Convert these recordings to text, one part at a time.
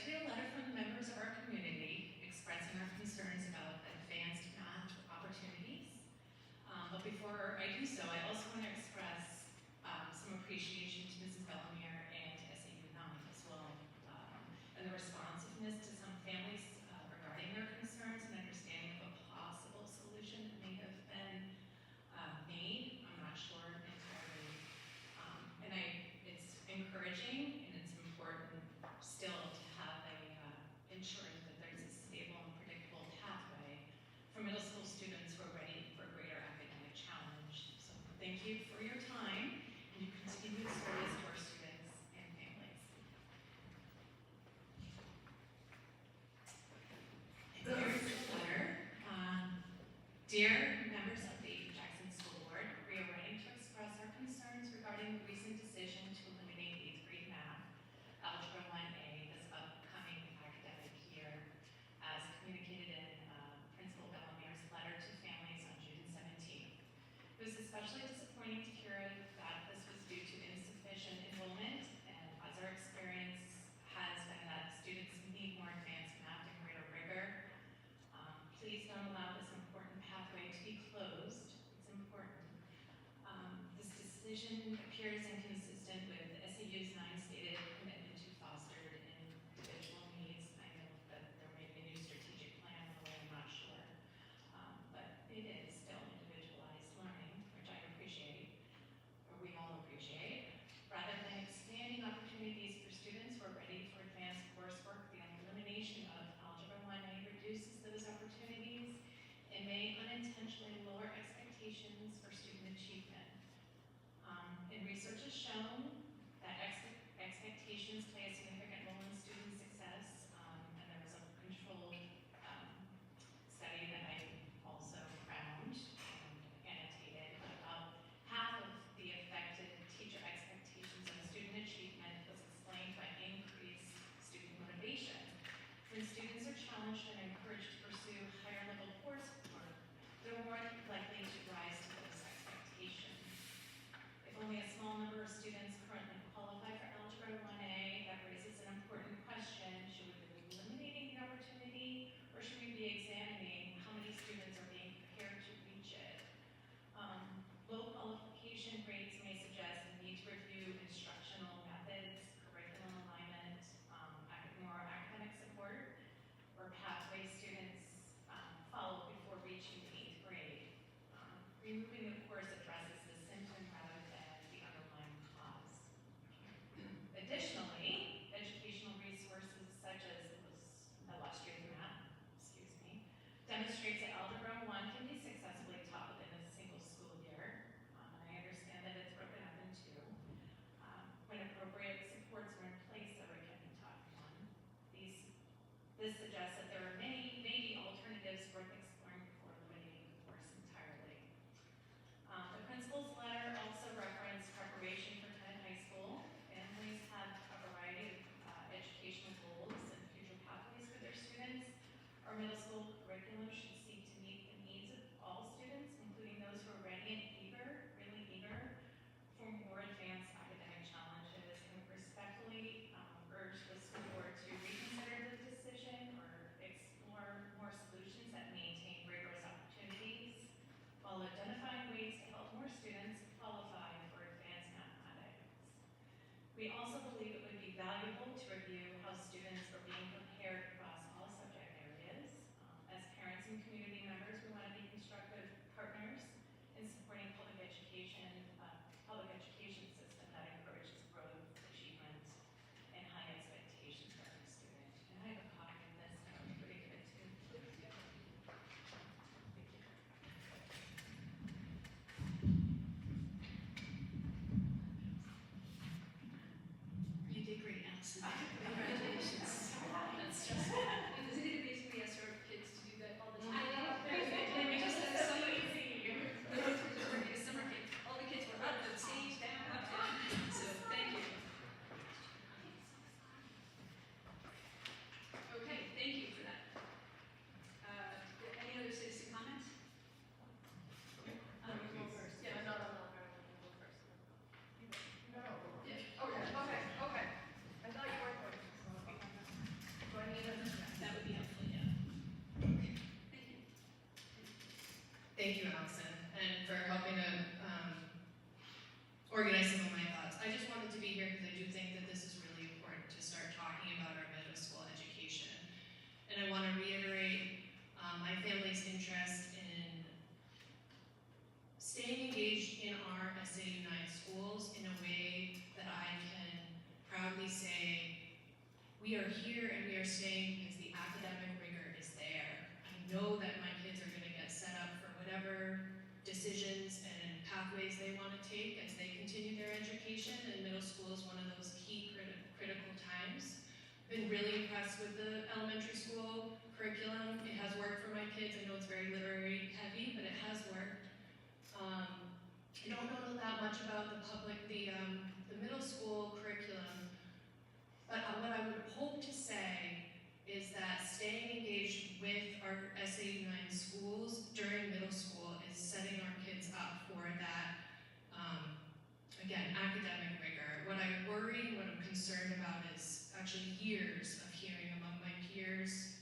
read a letter from the members of our community expressing our concerns about advanced math opportunities. But before I do so, I also want to express some appreciation to Mrs. Bellemere and to SAU 9 as well, and the responsiveness to some families regarding their concerns and understanding of a possible solution that may have been made. I'm not sure entirely. It's encouraging and it's important still to have ensuring that there's a stable and predictable pathway for middle school students who are ready for a greater academic challenge. So thank you for your time and your continued service to our students and families. And here's the letter. Dear members of the Jackson School Board, we are writing to express our concerns regarding the recent decision to eliminate 8th grade math, Algebra 1A, this upcoming academic year, as communicated in Principal Bellemere's letter to families on June 17th. It was especially disappointing to hear that this was due to insufficient enrollment, and as our experience has been that students need more advanced math and greater rigor. Please don't allow this important pathway to be closed. It's important. This decision appears inconsistent with SAU's 9 stated commitment to foster individual needs. I know that there may be a new strategic plan, although I'm not sure. But it is still individualized learning, which I appreciate, or we all appreciate. Rather than expanding opportunities for students who are ready for advanced coursework, the elimination of Algebra 1A reduces those opportunities and may unintentionally lower expectations for student achievement. And research has shown that expectations play a significant role in student success, and there was a controlled study that I also found and annotated. About half of the affected teacher expectations on student achievement was explained by increased student motivation. When students are challenged and encouraged to pursue higher level coursework, they're more likely to rise to those expectations. If only a small number of students currently qualify for Algebra 1A, that raises an important question. Should we be eliminating the opportunity, or should we be examining how many students are being prepared to reach it? Low qualification rates may suggest a need to review instructional methods, curriculum alignment, more academic support, or pathways students follow before reaching the 8th grade. Removing the course addresses the symptom rather than the underlying cause. Additionally, educational resources such as illustrative math, demonstrates that Algebra 1 can be successfully taught within a single school year. And I understand that it's broken up in 2. When appropriate supports are in place, so it can be taught in 1. This suggests that there are maybe alternatives worth exploring before eliminating the course entirely. The principal's letter also referenced preparation for Tenet High School. Families have a variety of educational goals and future pathways for their students. Our middle school curriculum should seek to meet the needs of all students, including those who are ready and really eager for more advanced academic challenges, and respectfully urge the school board to reconsider the decision, or Thank you, Allison, and for helping to organize some of my thoughts. I just wanted to be here because I do think that this is really important to start talking about our middle school education. And I want to reiterate my family's interest in staying engaged in our SAU 9 schools in a way that I can proudly say, we are here and we are staying because the academic rigor is there. I know that my kids are going to get set up for whatever decisions and pathways they want to take as they continue their education, and middle school is one of those key critical times. I've been really impressed with the elementary school curriculum. It has worked for my kids. I know it's very literary heavy, but it has worked. I don't know that much about the middle school curriculum, but what I would hope to say is that staying engaged with our SAU 9 schools during middle school is setting our kids up for that, again, academic rigor. What I worry and what I'm concerned about is actually years of hearing among my peers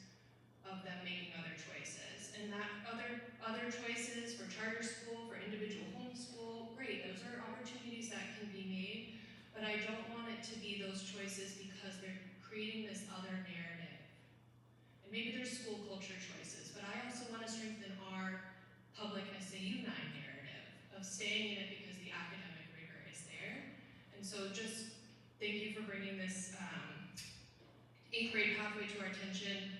of them making other choices. And that other choices for charter school, for individual homeschool, great, those are opportunities that can be made, but I don't want it to be those choices because they're creating this other narrative. And maybe there's school culture choices, but I also want to strengthen our public SAU 9 narrative of staying in it because the academic rigor is there. And so just thank you for bringing this 8th grade pathway to our attention.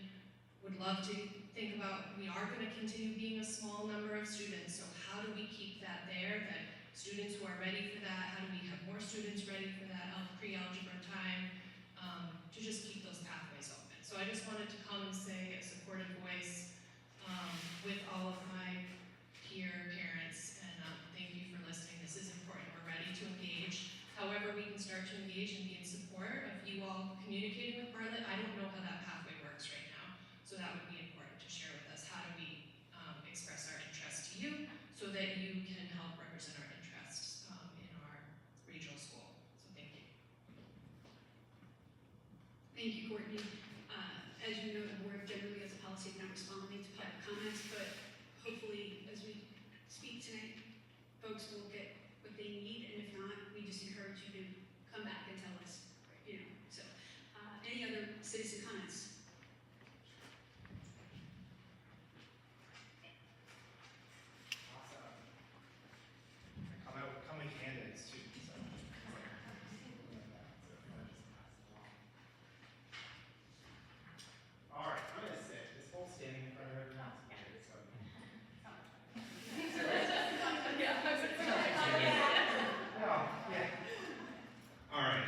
Would love to think about, we are going to continue being a small number of students, so how do we keep that there, that students who are ready for that, how do we have more students ready for that pre-algebra time, to just keep those pathways open. So I just wanted to come and say a supportive voice with all of my peer parents, and thank you for listening. This is important. We're ready to engage. However we can start to engage and be in support of you all communicating with Bartlett. I don't know how that pathway works right now, so that would be important to share with us. How do we express our interest to you so that you can help represent our interests in our regional school. So thank you. Thank you, Courtney. As you know, the board generally has a policy of not responding to public comments, but hopefully as we speak tonight, folks will get what they need, and if not, we just encourage you to come back and tell us, So, any other citizen comments? Come with candidates too. So. All right, I'm gonna sit. This whole standing in front of everyone else. So. All right.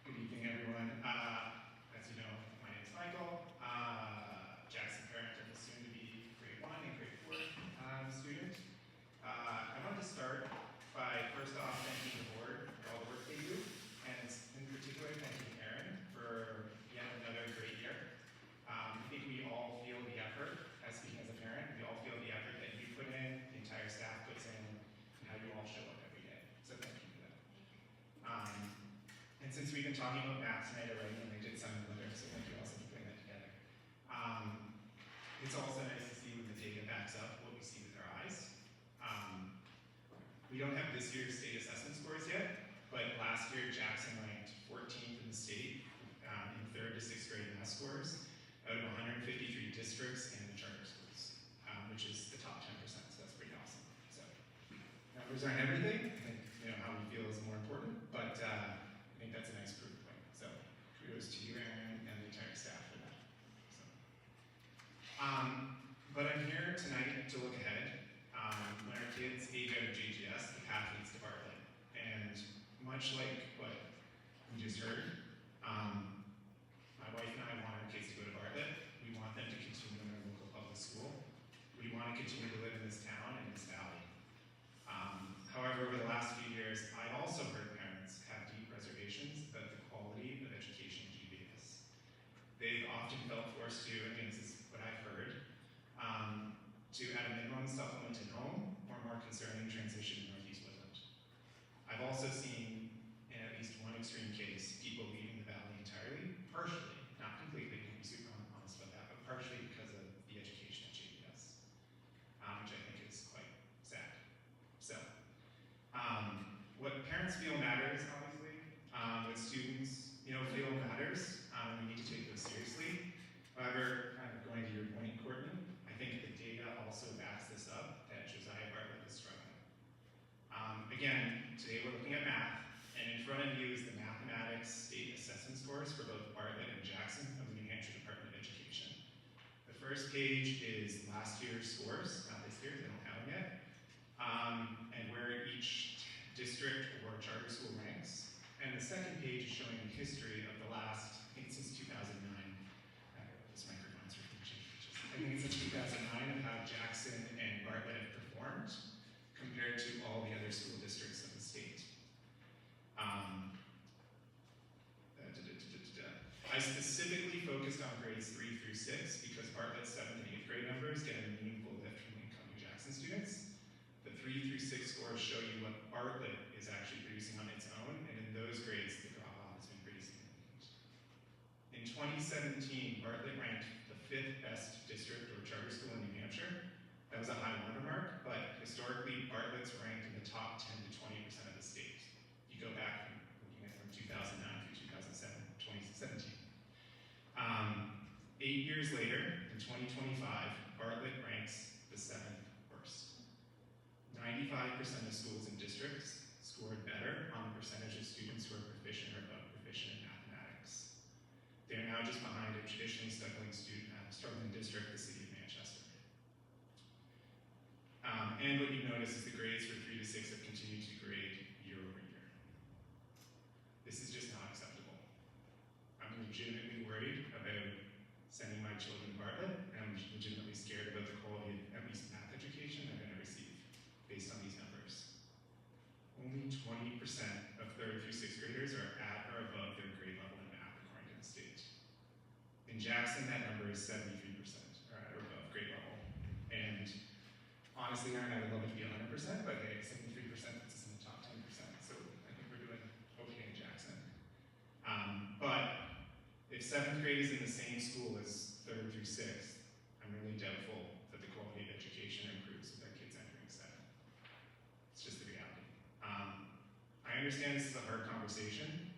Good evening, everyone. As you know, my name is Michael. Jackson parent of a soon-to-be grade 1 and grade 4 student. I wanted to start by first off thanking the board for all the work they do, and in particular thanking Erin for yet another great year. I think we all feel the effort, speaking as a parent, we all feel the effort that you put in, the entire staff puts in, and how you all show up every day. So thank you for that. And since we've been talking about math tonight already, and I did some of the so thank you also for putting that together. It's also nice to see when the data backs up what we see with our eyes. We don't have this year's state assessment scores yet, but last year Jackson ranked 14th in the state in 3rd to 6th grade math scores out of 153 districts and the charter schools, which is the top 10%, so that's pretty awesome. So numbers aren't everything. I think how we feel is more important, but I think that's a nice proof point. So kudos to you, Erin, and the entire staff for that. So, but I'm here tonight to look ahead. When our kids age out of JGS, the path leads to Bartlett. And much like what we just heard, my wife and I want our kids to go to Bartlett. We want them to continue in our local public school. We want to continue to live in this town and this valley. However, over the last few years, I've also heard parents have deep reservations about the quality of education in GBS. They've often felt forced to, this is what I've heard, to at a minimum supplement at home or more concerning transition in Northeast Woodland. I've also seen, in at least one extreme case, people leaving the valley entirely, partially, not completely, to be super honest about that, but partially because of the education at JBS, which I first page is last year's scores, not this year's, they don't have them yet, and where each district or charter school ranks. And the second page is showing the history of the last, I think since 2009. This microphone's for changes. I think it's since 2009 of how Jackson and Bartlett have performed compared to all the other school districts of the state. I specifically focused on grades 3 through 6 because Bartlett's 7th and 8th grade numbers get a meaningful lift from incoming Jackson students. The 3 through 6 scores show you what Bartlett is actually producing on its own, and in those grades, the drop-off has been pretty significant. In 2017, Bartlett ranked the 5th best district or charter school in New Hampshire. That was a high watermark, but historically, Bartlett's ranked in the top 10 to 20% of the state. You go back from looking at from 2009 through 2017. 8 years later, in 2025, Bartlett ranks the 7th worst. 95% of schools and districts scored better on the percentage of students who are proficient or above proficient in mathematics. They are now just behind a traditionally struggling district, the city of Manchester. And what you notice is the grades for 3 to 6 have continued to grade year over year. This is just not acceptable. I'm legitimately worried about sending my children to Bartlett, and I'm legitimately scared about the quality of at least math education they're going to receive based on these numbers. Only 20% of 3rd through 6th graders are at or above their grade level in math according to the state. In Jackson, that number is 73%, or at or above grade level. And honestly, Aaron, I would love it to be 100%, but hey, 73% puts us in the top 10%, so I think we're doing okay in Jackson. But if 7th grade is in the same school as 3rd through 6th, I'm really doubtful that the quality of education improves with our kids entering 7th. It's just the reality. I understand this is a hard conversation,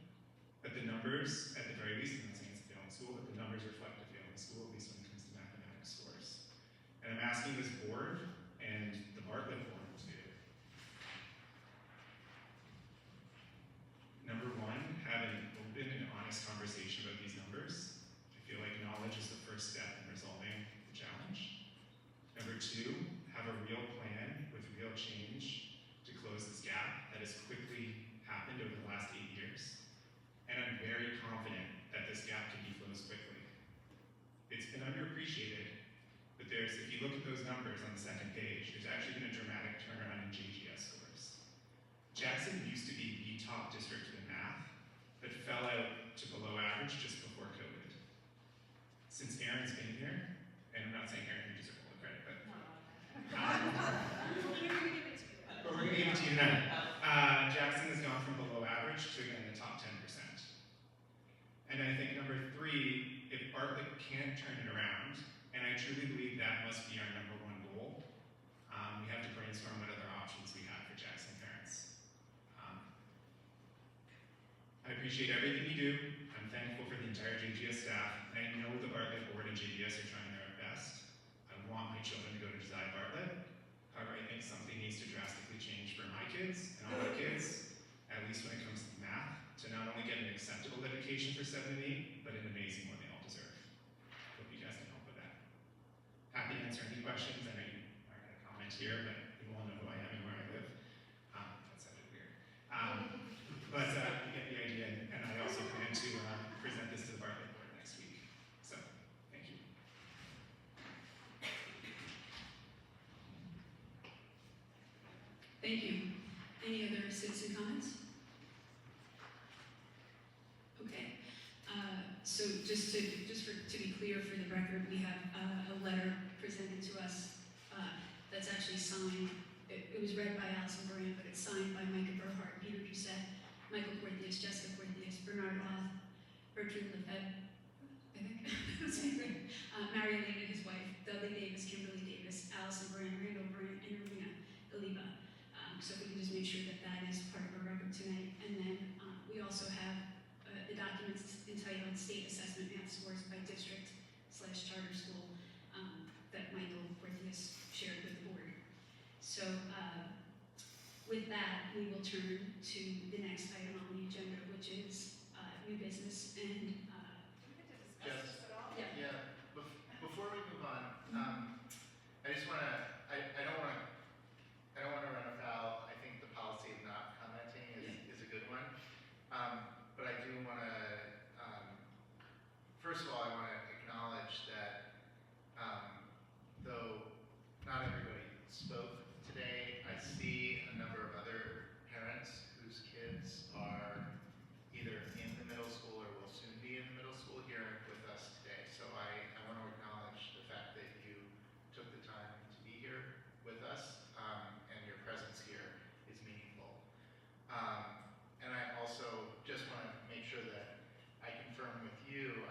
but the numbers, at the very least, I'm not saying it's a failing school, but the numbers reflect a failing school, at least when it comes to mathematics scores. And I'm asking this board and the Bartlett board to number 1, have an open and honest conversation about these numbers. I feel like knowledge is the first step in resolving the challenge. Number 2, have a real plan with real change to close this gap that has quickly happened over the last 8 years. And I'm very confident that this gap can be closed quickly. It's been underappreciated, but if you look at those numbers on the second page, there's actually been a dramatic turnaround in JGS scores. Jackson used to be the top district in math, but fell out to below average just before COVID. Since Aaron's been here, and I'm not saying Aaron, you deserve all the credit, but we're going to give it to you now. Jackson has gone from below average to again the top 10%. And I think number 3, if Bartlett can't turn it around, and I truly believe that must be our number 1 goal, we have to brainstorm what other options we have for Jackson parents. I appreciate everything you do. I'm thankful for the entire JGS staff, and I know the Bartlett board and JGS are trying their best. I want my children to go to Josiah Bartlett. However, I think something needs to drastically change for my kids and all our kids, at least when it comes to math, to not only get an acceptable education for 7 and 8, but an amazing one they all deserve. Hope you guys can help with that. Happy to answer any questions. I know you aren't going to comment here, but you all know who I am and where I live. That sounded weird. But you get the idea, and I also plan to present this to the Bartlett board next week. So, thank you. Thank you. Any other citizen comments? Okay. So just to be clear for the record, we have a letter presented to us that's actually signed. It was read by Allison Brand, but it's signed by Micah Berhart, Peter Doucette, Michael Portheous, Jessica Portheous, Bernard Roth, Bertrand Lefebvre, I think, Mary Lane and his wife, Dudley Davis, Kimberly Davis, Allison Brand, Randall Brand, and Irina Oliva. So if we can just make sure that that is part of our record tonight. And then we also have the documents entitled State Assessment Math Scores by District/Charter School that Michael Portheous shared with the board. So with that, we will turn to the next item on the agenda, which is new business and Yes. yeah. Yeah, before we move on,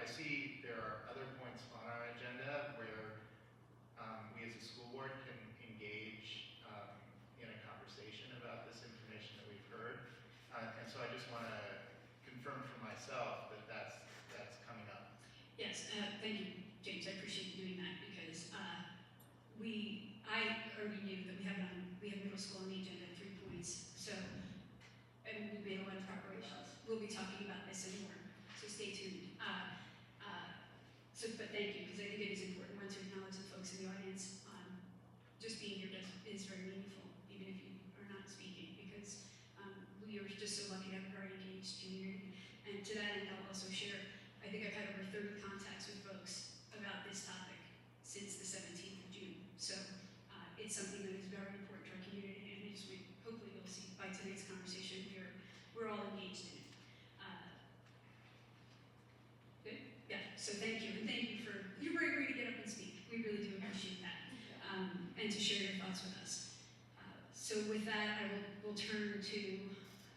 I see there are other points on our agenda where we as a school board can engage in a conversation about this information that we've heard. And so I just want to confirm for myself that that's coming up. Yes, thank you, James. I appreciate you doing that because I already knew that we have middle school on the agenda at 3 points. So, and we made a lot of preparations. We'll be talking about this and more. So stay tuned. But thank you because I think it is important one to acknowledge the folks in the audience. Just being here is very meaningful, even if you are not speaking, because we are just so lucky to have a very engaged community. And to that end, I'll also share. I think I've had over 30 contacts with folks about this topic since the 17th of June. So it's something that is very important to our community, and hopefully you'll see by tonight's conversation we're all engaged in it. Good? Yeah, so thank you, and thank you for your bravery to get up and speak. We really do appreciate that, and to share your thoughts with us. So with that, will turn to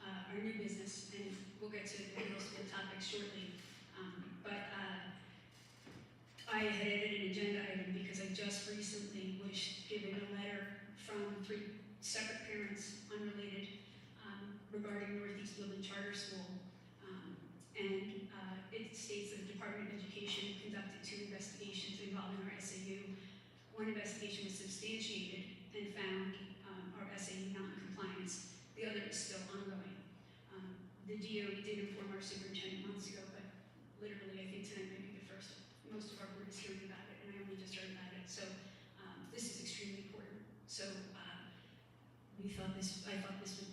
our new business, and we'll get to the middle school topic shortly. But I had added an agenda item because I just recently was given a letter from 3 separate parents, unrelated, regarding Northeast Woodland Charter School. And it states that the Department of Education conducted 2 investigations involving our SAU. One investigation was substantiated and found our SAU not in compliance. The other is still ongoing. The DOE did inform our superintendent months ago, but literally, I think tonight might be the first. Most of our board is hearing about it, and I only just heard about it. So this is extremely important. So I thought this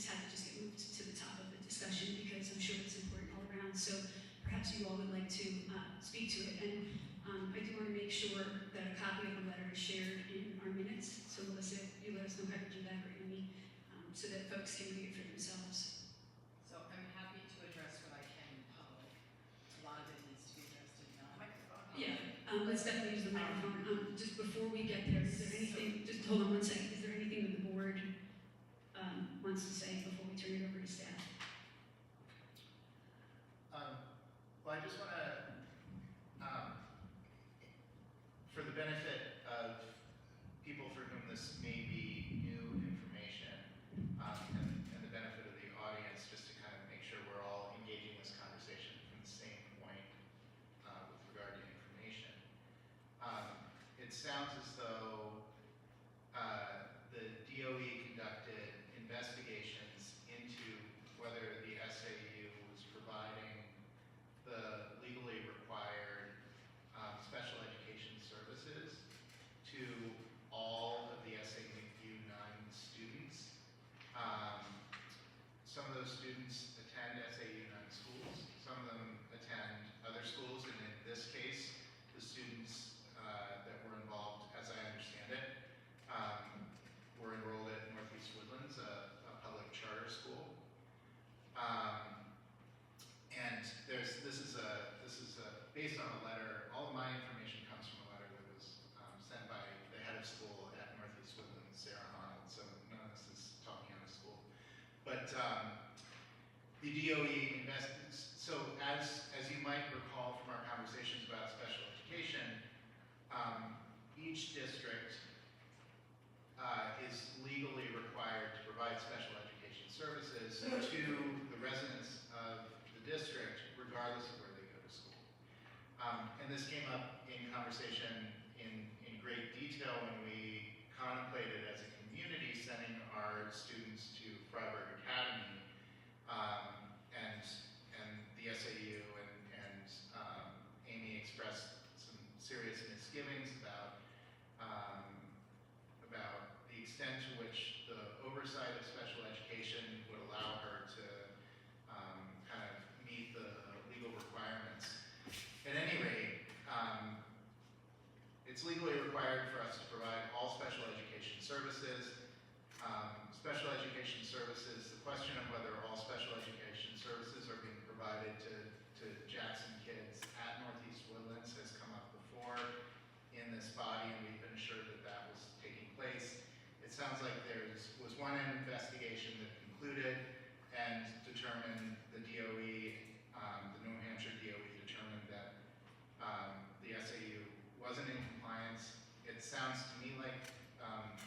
had to just get moved to the top of the discussion because I'm sure it's important all around. So perhaps you all would like to speak to it. And I do want to make sure that a copy of the letter is shared in our minutes. So Melissa, you let us know how to do that, or Amy, so that folks can read it for themselves. So I'm happy to address what I can in public. A lot of it needs to be addressed in non-microphone. Yeah, let's definitely use the microphone. Just before we get there, is there anything, just hold on one second, is there anything that the board wants to say before we turn it over to staff? Well, I just want to, for the benefit of people for whom this may be new information, and the benefit of the audience, just to kind of make sure we're all engaging this conversation from the same point with regard to information. It sounds as though the DOE conducted investigations into whether the SAU was providing the legally required special education services to all of the SAU non-students. Some of those students attend SAU non-schools, some of them attend other schools, and in this case, the students that were involved, as I understand it, were enrolled at Northeast Woodlands, a public charter school. And this is based on a letter. All of my information comes from a letter that was sent by the head of school at Northeast Woodlands, Sarah Arnold. So none of this is talking out of school. But the DOE invests. So as you might recall from our conversations about special education, each district is legally required to provide special education services to the residents of the district, regardless of where they go to school. And this came up in conversation in great detail when we contemplated as a community sending our students to Freiburg Academy, and the SAU and Amy expressed some serious misgivings about the extent to which the oversight of special education would allow her to kind of meet the legal requirements. At any rate, it's legally required for us to provide all special education services. Special education services, the question of whether all special education services are being provided to Jackson kids at Northeast Woodlands has come up before in this body, and we've been assured that that was taking place. It sounds like there was one investigation that concluded and determined the DOE, the New Hampshire DOE determined that sounds to me like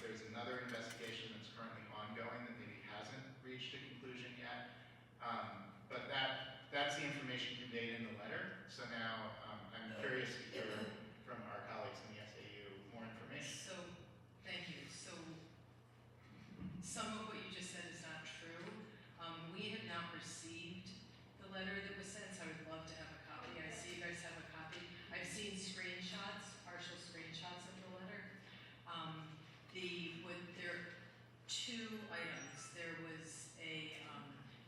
there's another investigation that's currently ongoing that maybe hasn't reached a conclusion yet. But that's the information conveyed in the letter. So now I'm curious to hear from our colleagues in the SAU more information. So, thank you. So, some of what you just said is not true. We have not received the letter that was sent, so I would love to have a copy. I see you guys have a copy. I've seen screenshots, partial screenshots of the letter. There are two items. There was a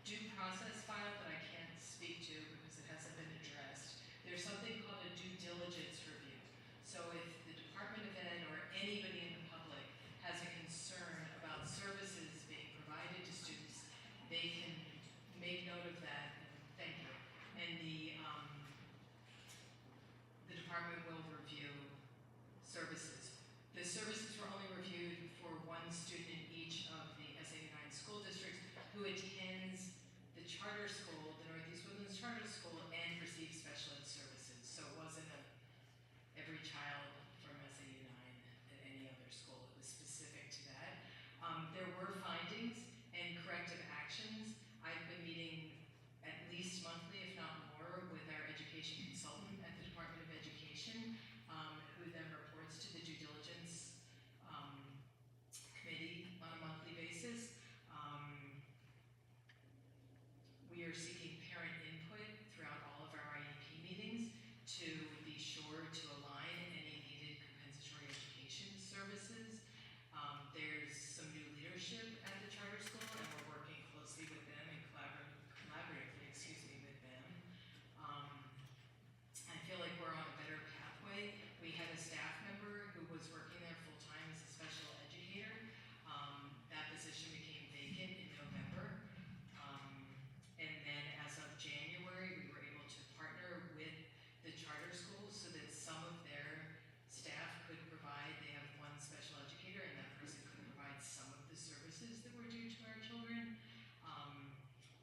due process file that I can't speak to because it hasn't been addressed. There's something called a due diligence review. So if the Department of Ed or anybody in the public has a concern about services being provided to students, they can make note of that. Thank you. And the department will review services. The services were only reviewed for one student in each of the SAU 9 school districts who attends the charter school, the Northeast Woodlands Charter School, and receives special ed services. So it wasn't every child from SAU 9 at any other school. It was specific to that. There were findings and corrective actions. I've been meeting at least monthly, if not more, with our education consultant at the Department of Education, who then reports to the due diligence committee on a monthly basis. We are seeking parent input throughout all of our IEP meetings to be sure to align any needed compensatory education services. There's some new leadership at the charter school, and we're working closely with them and collaboratively with them. I feel like we're on a better pathway. We had a staff member who was working there full-time as a special educator. That position became vacant in November. And then as of January, we were able to partner with the charter schools so that some of their staff could provide, they have one special educator, and that person could provide some of the services that were due to our children.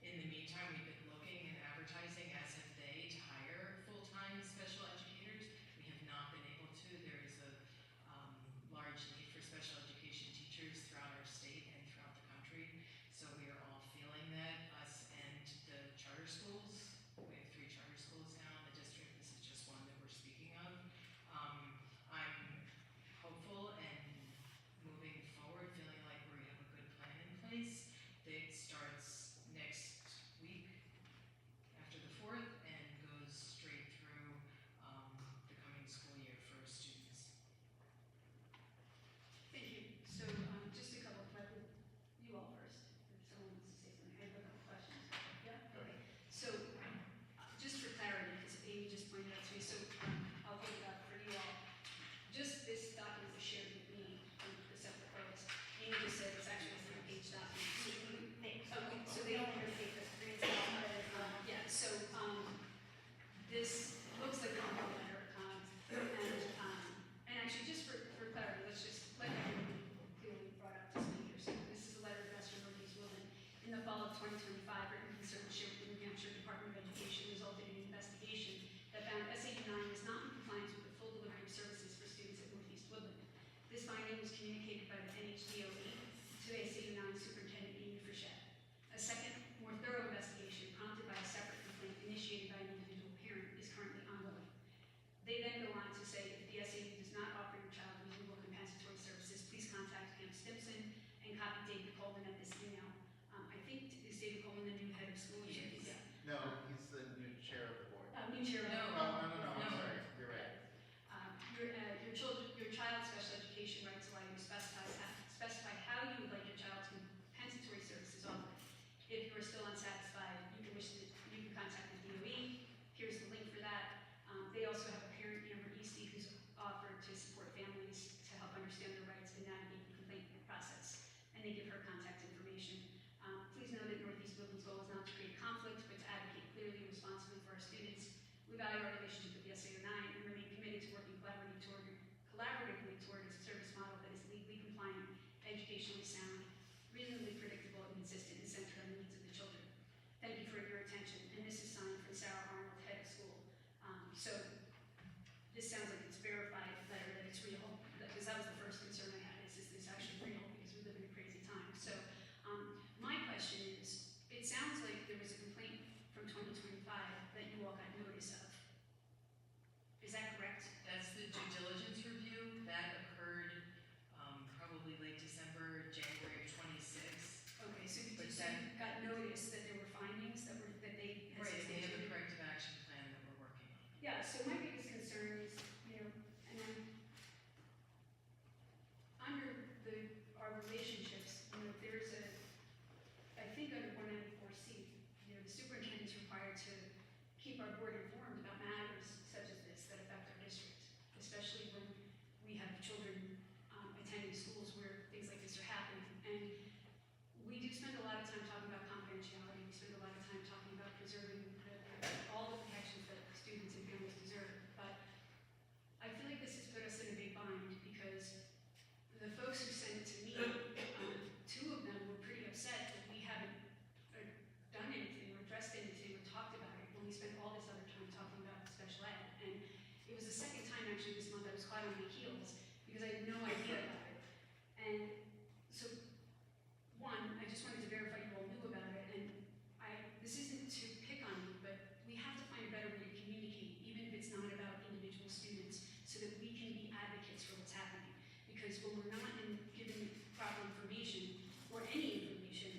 In the meantime, we've been looking and advertising, as have they, to hire full-time special educators. We have not been able to. There is a large need for special education teachers throughout our state and throughout the country. So we are all feeling that, us and the charter schools. We have 3 charter schools now in the district. This is just one that we're speaking of. I'm hopeful and moving forward, feeling like we have a good plan in place that starts next week after the 4th and goes straight through the coming school year for students. Thank you. So, just a couple of questions. You all first. If someone wants to say something, I have a couple of questions. Yeah? Go ahead. So, just for clarity, because Amy just pointed out to me, so I'll hold it up for you all. Just this document was shared with me from the separate photos. Amy just said it's actually a 3-page document. So they don't undertake this. Yeah, so, this looks like a cover letter, and actually, just for clarity, let's just let everyone clearly brought up to speak here. So this is a letter addressed to Northeast Woodland. In the fall of 2025, written concern shared with the New Hampshire Department of Education resulted in an investigation that found SAU 9 was not in compliance with the full delivery of services for students at Northeast Woodland. This finding was communicated by the NHDOE to SAU 9 Superintendent Amy Frechette. A second, more thorough investigation prompted by a separate complaint initiated by an individual parent is currently ongoing. They then go on to say, if the SAU does not offer your child reasonable compensatory services, please contact Pam Stimson and copy David Coleman at this email. I think, is David Coleman the new head of school? Yes. Yeah. No, he's the new chair of the board. New chair. No. No, I'm No. sorry. You're right. Your child's special education rights allow you to specify how you would like your child's compensatory services offered. If you are still unsatisfied, you can contact the DOE. Here's the link for that. They also have a parent, Amber Eastie, who's offered to support families to help understand their rights and navigate the complaint process. And they give her contact information. Please know that Northeast Woodland's goal is not to create conflict, but to advocate clearly and responsibly for our students. We value our relationship with the SAU 9 and remain committed to working collaboratively toward a service model that is legally compliant, educationally sound, reasonably predictable, and consistent, and centered on the needs of the children. Thank you for your attention. And this is signed from Sarah Arnold, head of school. So this sounds like it's verified letter that it's real, because that was the actually this month, I was caught on my heels because I had no idea about it. And so, one, I just wanted to verify you all knew about it, and this isn't to pick on you, but we have to find a better way to communicate, even if it's not about individual students, so that we can be advocates for what's happening. Because when we're not given proper information, or any information,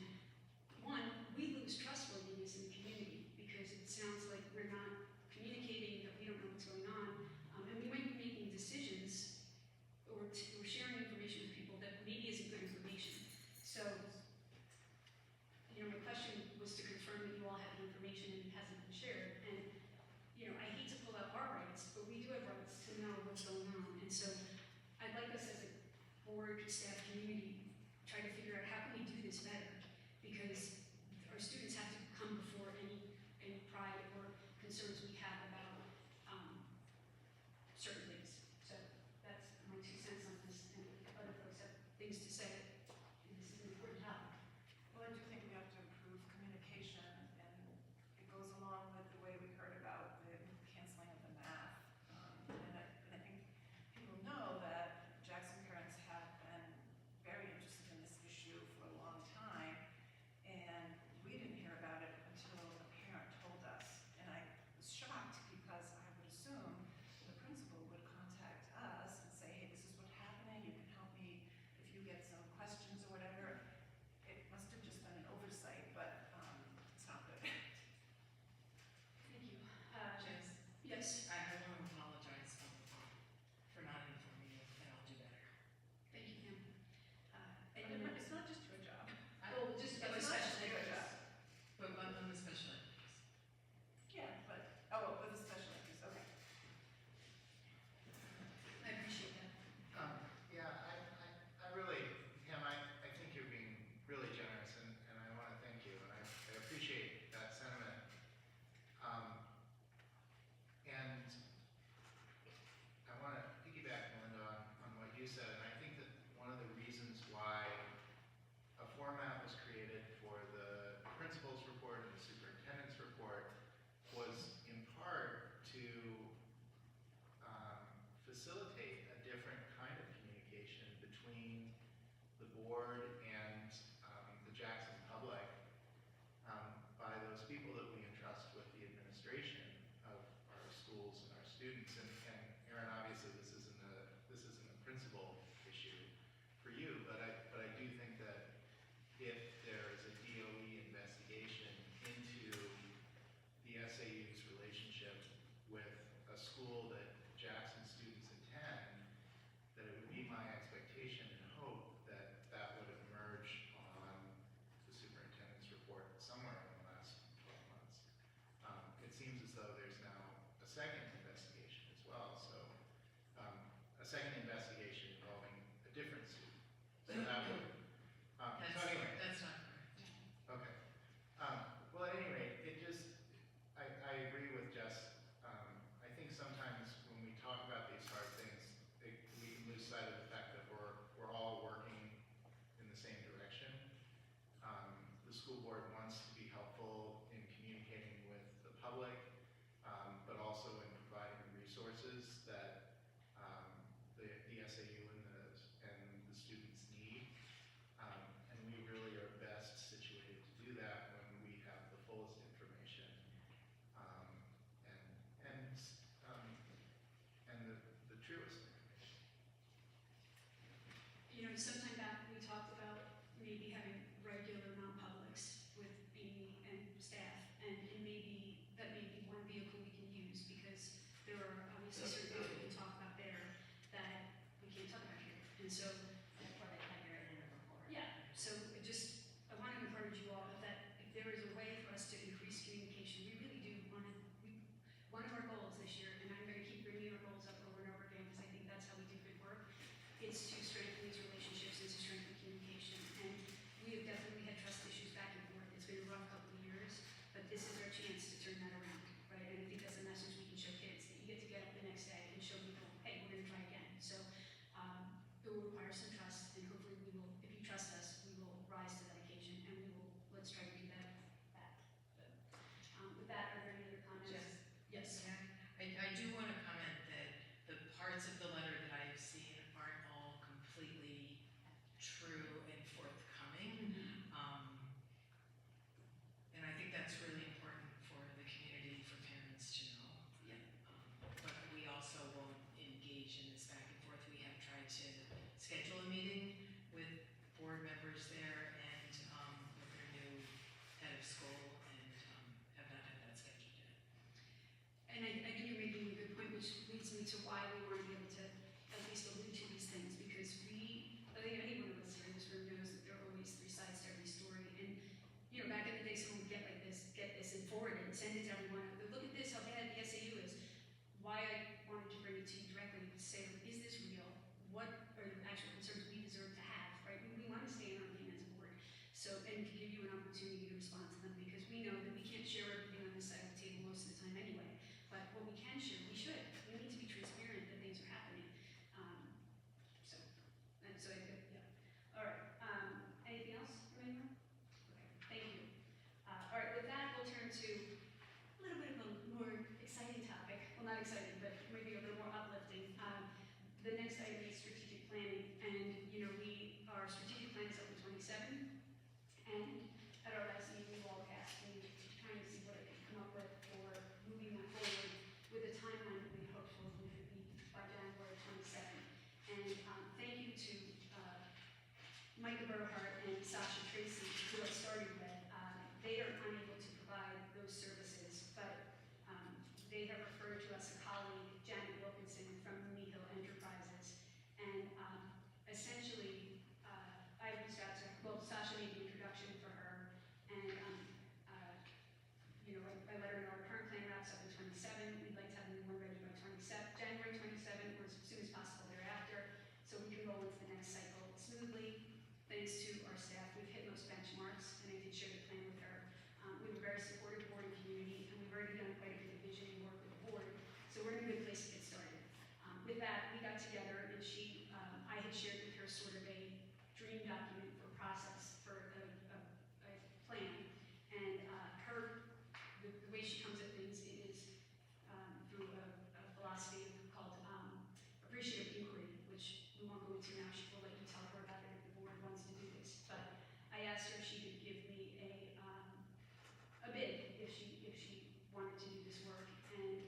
one, we lose trustworthiness in the community, because it sounds like we're not communicating, that we don't know what's going on, and we might be making decisions or sharing information with people that maybe isn't good information. So, my question was to confirm that you all have the information and it hasn't been shared. And, I hate to pull out our rights, but we do have rights to know what's going on. And so I'd like us as a board, staff, community, try to figure out how can we do this better? Because our students have to come before any pride or concerns we have about certain things. So that's my 2 cents on this, and if other folks have things to say, this is an important topic. Well, I do think we have to improve communication, and it goes along with the way we heard about the canceling of the math. And I think people know that Jackson parents have been very interested in this issue for a long time, and we didn't hear about it until a parent told us. And I was shocked because I would assume the principal would contact us and say, hey, this is what's happening, you can help me if you get some questions or whatever. It must have just been an oversight, but it's not good. Thank you. Jess, Yes, I want to apologize for not informing you, and I'll do better. thank you, Pam. And And it's not just your job. well, just about the It's not special just your ed. job. But on the special ed piece. Yeah, but, with the special ed piece, okay. I appreciate that. Yeah, I really, Pam, I think you're being really generous, and I want to thank you, and I appreciate that sentiment. And I want to piggyback, Melinda, on what you said, and I think that one of the reasons why a format was created for the principal's report and the superintendent's report was in part to facilitate a different kind of communication between the board and the Jackson public by those people that we entrust with the administration of our schools and our students. And Aaron, obviously this isn't a principal issue for you, but I do think that if there is a DOE investigation into the SAU's relationship with a school that Jackson students attend, that it would be my expectation and hope that that would emerge on the superintendent's report somewhere in the last 12 months. It seems as though there's now a second investigation as well, so a second investigation involving a different suit. So that would, so anyway. That's not correct. Okay. Well, at any rate, I agree with Jess. I think sometimes when we talk about these hard things, we can lose sight of the fact that we're all working in the same direction. The school board wants to be helpful in communicating with the public, but also in providing the resources that the SAU and the students need. And we really are best situated to do that when we have the fullest information and the truest information. Sometime back, we talked about maybe having regular non-publics with Amy and staff, and maybe that may be one vehicle we can use, because there are obviously certain things we can talk about there that we can't talk about here. And so, That's why they have your in the report. yeah, so I want to encourage you all that if there is a way for us to increase communication, we really do want to, one of our goals this year, and I'm going to keep bringing our goals up over and over again because I think that's how we do good work, is to strengthen these relationships and to strengthen communication. And we have definitely had trust issues back and forth. It's been a rough couple of years, but this is our chance to turn that around, right? And I think that's a message we can show kids, that you get to get up the next day and show people, hey, we're going to try again. So it will require some trust, and hopefully we will, if you trust us, we will rise to that occasion, and let's try to do that. With that, are there any other comments? Jess? Yes. I do want to comment that the part to why we want to be able to at least allude to these things, because I think any one of us here in this room knows that there are always three sides to every story. And, you know, back in the day, someone would get this and forward it and send it to everyone. Look at this, how bad the SAU is. Why I wanted to bring it to you directly to say, is this real? What are the actual concerns we deserve to have, right? We want to stay in our lane as a board. So, and to give you an opportunity to respond to them, because we know that we can't share everything on this side of the table most of the time anyway. But what we can share, we should. We need to be transparent that things are happening. So, yeah. All right. Anything else from anyone? Okay. Thank you. All right. With that, we'll turn to a little bit of a more exciting topic. Well, not exciting, but maybe a little more uplifting. The next item is strategic planning, and our strategic plan is up to 27. And at our last meeting, we all asked me trying to see what I could come up with for moving that forward with a timeline that we hoped for would be by January 27. And thank you to Micah Burhart and Sasha Tracy, who I started with. They are unable to provide those services, but they have referred to us a colleague, Janet Wilkinson from Mooney Hill Enterprises. And essentially, I reached out to her. Well, Sasha made the introduction for her, and I let her know our current plan wraps up in 27. We'd like to have a new one ready by January 27, or as soon as possible thereafter, so we can roll into the next cycle smoothly. Thanks to our staff, we've hit most benchmarks, and I did share the plan with her. We have a very supportive board and community, and we've already done quite a bit of visioning work with the board, so we're in a good place to get started. With that, we got together, and I had shared with her sort of a dream document for process for a plan, and the way she comes at things is through a philosophy called appreciative inquiry, which we won't go into now. She will let you tell her about it if the board wants to do this. But I asked her if she could give me a bid if she wanted to do this work, and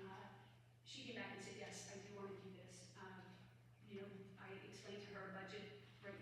she came back and said, yes, I do want to do this. I explained to her a budget right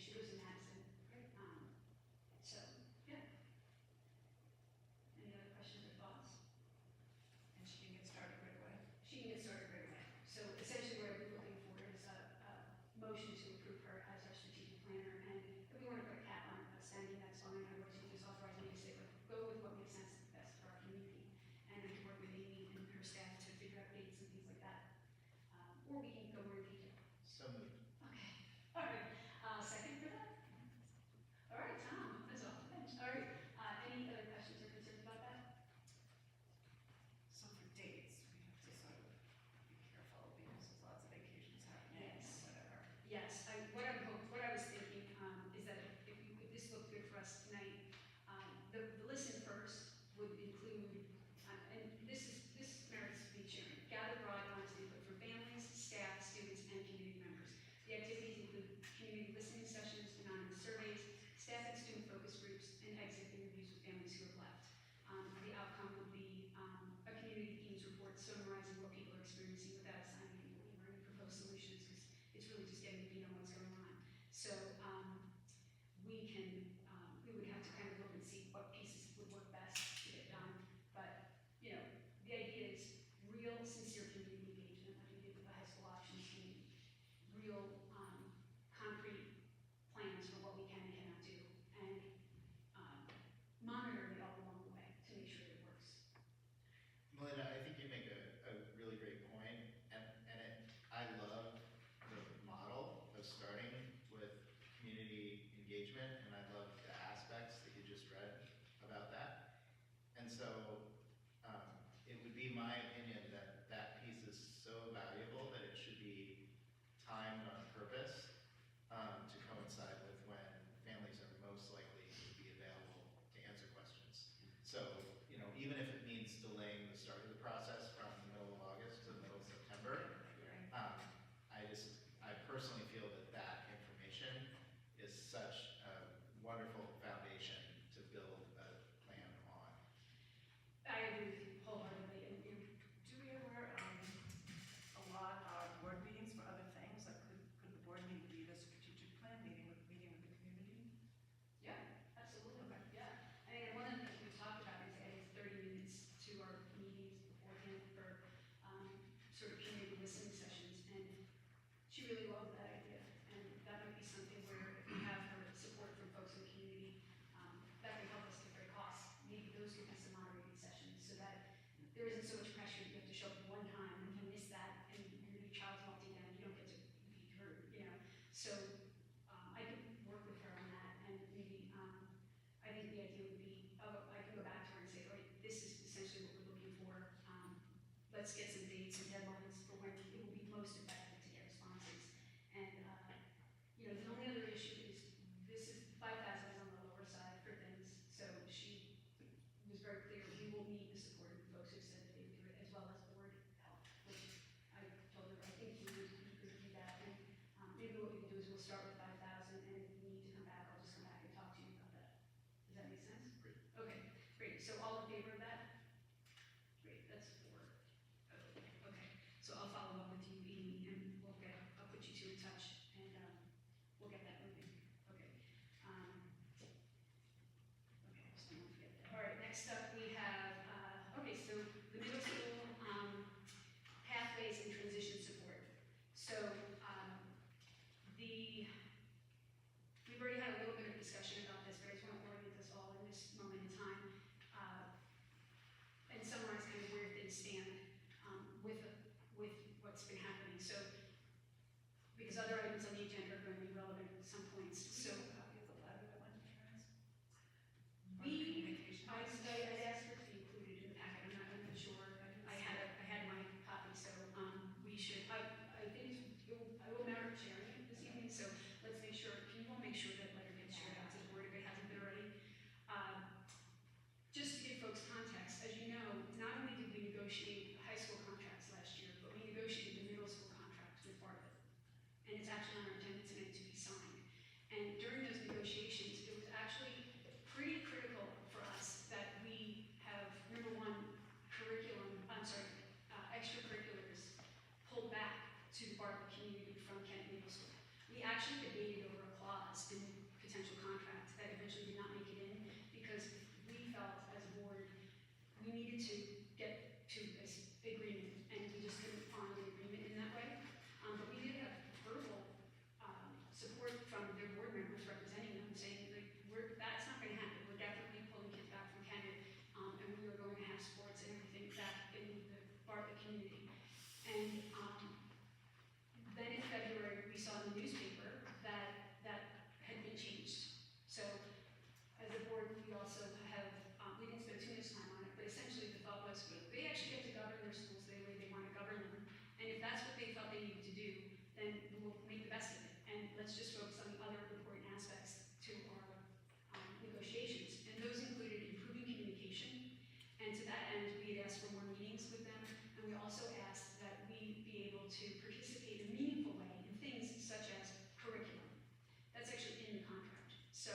she lives in Madison. So, yeah. Any other questions or thoughts? And she can get started right away. She can get started right away. So essentially what I'd be looking for is a motion to approve her as our strategic planner. And if we want to put a cap on spending, that's fine. Otherwise, you can just authorize me to say, like, go with what makes sense best for our community. And I can work with Amy and her staff to figure out dates and things like that. Or we can go more in detail. So moved. Okay. All right. Second for that? All right, Tom, that's off the bench. All right. Any other questions or concerns about that? So for dates, we have to sort of be careful because there's lots of vacations happening and Yes. whatever. Yes, what I was thinking, is that if this looked good for us tonight, the listen first would include, and this merits being shared, gather broad, honest input from families, staff, students, and community members. The activities include community listening sessions, anonymous surveys, staff and student focus groups, and exit interviews with families who have left. The outcome would be, a community deans report summarizing what people are experiencing without assigning any blame or any proposed solutions, because it's really just getting to know what's going on. So, we would have to kind of look and see what pieces would work best to get done. But, the idea is real, sincere community engagement, like we did with the high school options committee. Real, concrete plans for what we can and cannot do. And, monitor it all along the way to make sure it works. Melinda, I think you make a really great point, and I love the model of starting with community engagement, and I love the aspects that you just read about that. And so, it would be my opinion that that piece is so valuable that it should be timed on purpose, to coincide with when families are most likely to be available to answer questions. So, even if it means delaying the start of the process from the middle of August to the middle of September, I personally feel that information is such a wonderful foundation to build a plan on. I agree with you wholeheartedly, and Do we ever, allot our board meetings for other things? Like could the board meeting be the strategic plan meeting with the community? yeah, absolutely, yeah. I mean, one of the things we've talked about is adding 30 minutes to our meetings beforehand for, sort of community listening sessions, and she really loved that idea, and that might be something where if we have her support from folks in the community, that can help us defray costs. Maybe those could be some moderated sessions, so that there isn't so much pressure that you have to show up one time, and if you miss that, and your child's melting down, you don't get to be heard, So, I could work with her on that, and maybe, I think the idea would be, I can go back to her and say, all right, this is essentially what we're looking for. Let's get some dates and deadlines for when it will be most effective to get responses. And, the only other issue is, this is, 5,000 is on the lower side for things, so she was very clear, we will need the support of the folks who said that they would do it, as well as board help, which I told her, I think we would do that, and, maybe what we can do is we'll start with 5,000, and if we need to come back, I'll just come back and talk to you about that. Does that make sense? Great. Okay, great, so all in favor of that? Great, that's 4. Okay, so I'll follow up with you, Amy, and I'll put you two in touch, and, we'll get that moving. Okay. Okay, just don't forget that. All right, next up we have, so the middle school, pathways and transition support. So, we've already had a little bit of discussion about this, but I just want to orient this all in this moment in time, and summarize kind of where things stand, with what's been happening. So, because other items on the agenda are going to be relevant at some points, so. Do we have a copy of the letter that went to parents? On We, communication? I'd asked for it to be included in the packet, I'm not sure, I had my copy, so, we should, I think I will merit sharing it this evening, so let's make sure, can you all make sure that letter gets shared out to the board if it hasn't been already? Just to give folks context, as you know, not only did we negotiate high school contracts last year, but we negotiated the middle school contract with Bartlett. And it's actually on our agenda tonight to be signed. And during those negotiations, it was actually pretty critical for us that we have, number one, extracurriculars pulled back to the Bartlett community from Kent Middle School. We actually debated over a clause in needed to get to this agreement, and we just couldn't find an agreement in that way. But we did have verbal support from their board members representing them, saying like, that's not going to happen. We're definitely pulling kids back from Kemet, and we are going to have sports and everything back in the Bartlett community. And then in February, we saw in the newspaper that had been changed. So as a board, we also have, we didn't spend too much time on it, but essentially the thought was, they actually get to govern their schools the way they want to govern them. And if that's what they felt they needed to do, then we'll make the best of it. And let's just focus on the other important aspects to our negotiations. And those included improving communication. And to that end, we had asked for more meetings with them. And we also asked that we be able to participate in a meaningful way in things such as curriculum. That's actually in the contract. So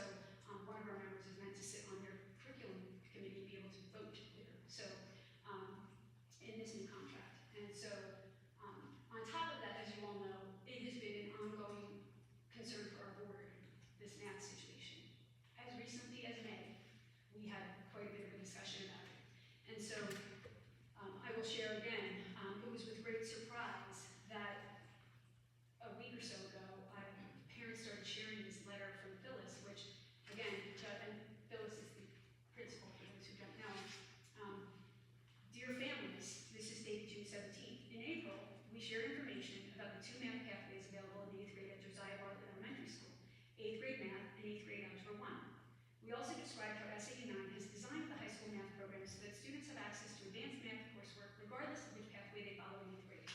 one of our members is meant to sit on their curriculum committee and be able to vote there. So in this new contract. And so on top of that, as you all know, it has been an ongoing concern for our board, this math situation. As recently as May, we had quite a bit of a discussion about it. And so I will share again, it was with great surprise that a week or so ago, parents started sharing this letter from Phyllis, which again, and Phyllis is the principal for those who don't know. Dear families, this is dated June 17th. In April, we shared information about the 2 math pathways available in 8th grade at Josiah Bartlett Elementary School, 8th grade math and 8th grade Algebra 1. We also described how SAU9 has designed the high school math program so that students have access to advanced math coursework regardless of which pathway they follow in 8th grade.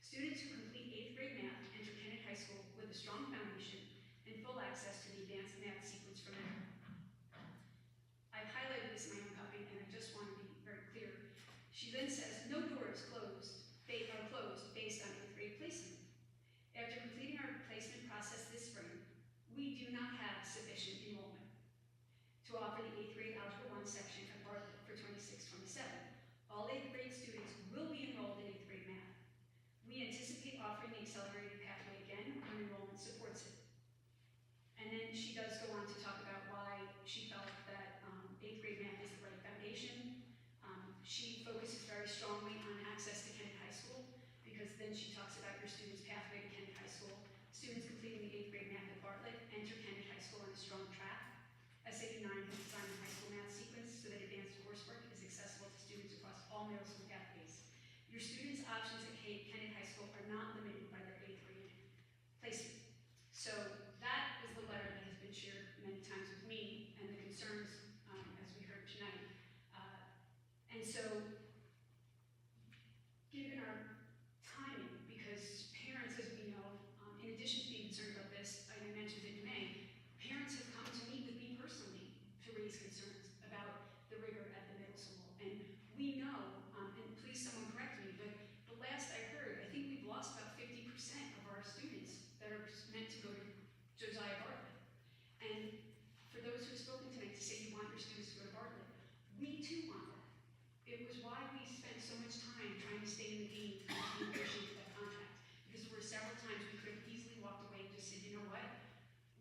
Students who complete 8th grade math enter Kennett High School with a strong foundation and full access to the advanced math sequence from there. I've highlighted this in my own copy, and I just want to be very clear. She then says, no doors are closed based on 8th grade placement. After completing our placement process this spring, we do not have sufficient enrollment to offer the 8th grade Algebra 1 section at Bartlett for 26-27. All 8th grade students will be enrolled in 8th grade math. We anticipate offering the accelerated pathway again when enrollment supports it. And then she does go on to talk about why she felt that 8th grade math is the right foundation. She focuses very strongly on access to Kennett High School, because then she talks about your student's pathway to Kennett High School. Students completing the 8th grade math at Bartlett enter Kennett High School on a strong track. SAU9 has designed the high school math sequence so that advanced coursework is accessible to students across all middle school pathways. Your students' options at Kennett High School are not limited by their 8th grade placement. So that is the letter that has been shared many times with me, and the concerns, as we heard tonight. And so, given our timing, because parents, as we know, in addition to being concerned about this, I mentioned it in May, parents have come to meet with me personally to raise concerns about the rigor at the middle school. And we know, and please someone correct me, but the last I heard, I think we've lost about 50% of our students that are meant to go to Josiah Bartlett. And for those who have spoken tonight to say you want your students to go to Bartlett, we too want that. It was why we spent so much time trying to stay in the game to negotiate that contract. Because there were several times we could have easily walked away and just said, you know what?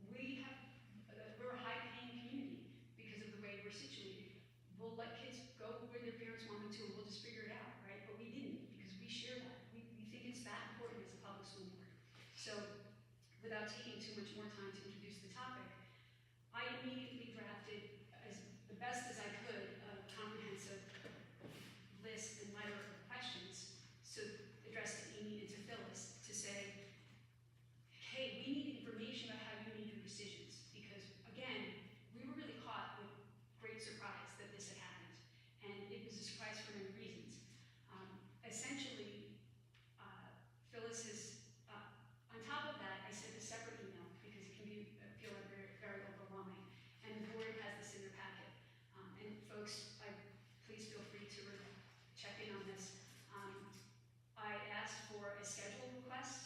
We're a high-paying community because of the way we're situated. We'll let kids go where their parents want them to, and we'll just figure it out, right? But we didn't, because we share that. We think it's that important as a public school board. So without taking too much more time to introduce the topic, I immediately drafted, as the best as I could, a comprehensive list and letter of questions, so addressed to Amy and to Phyllis, to say, hey, we need information about how you made your decisions, because again, we were really caught with great surprise that this had happened, and it was a surprise for many reasons. Essentially, Phyllis has, on top of that, I sent a separate email, because it can feel very, very overwhelming, and the board has this in their packet. And folks, please feel free to check in on this. I asked for a schedule request,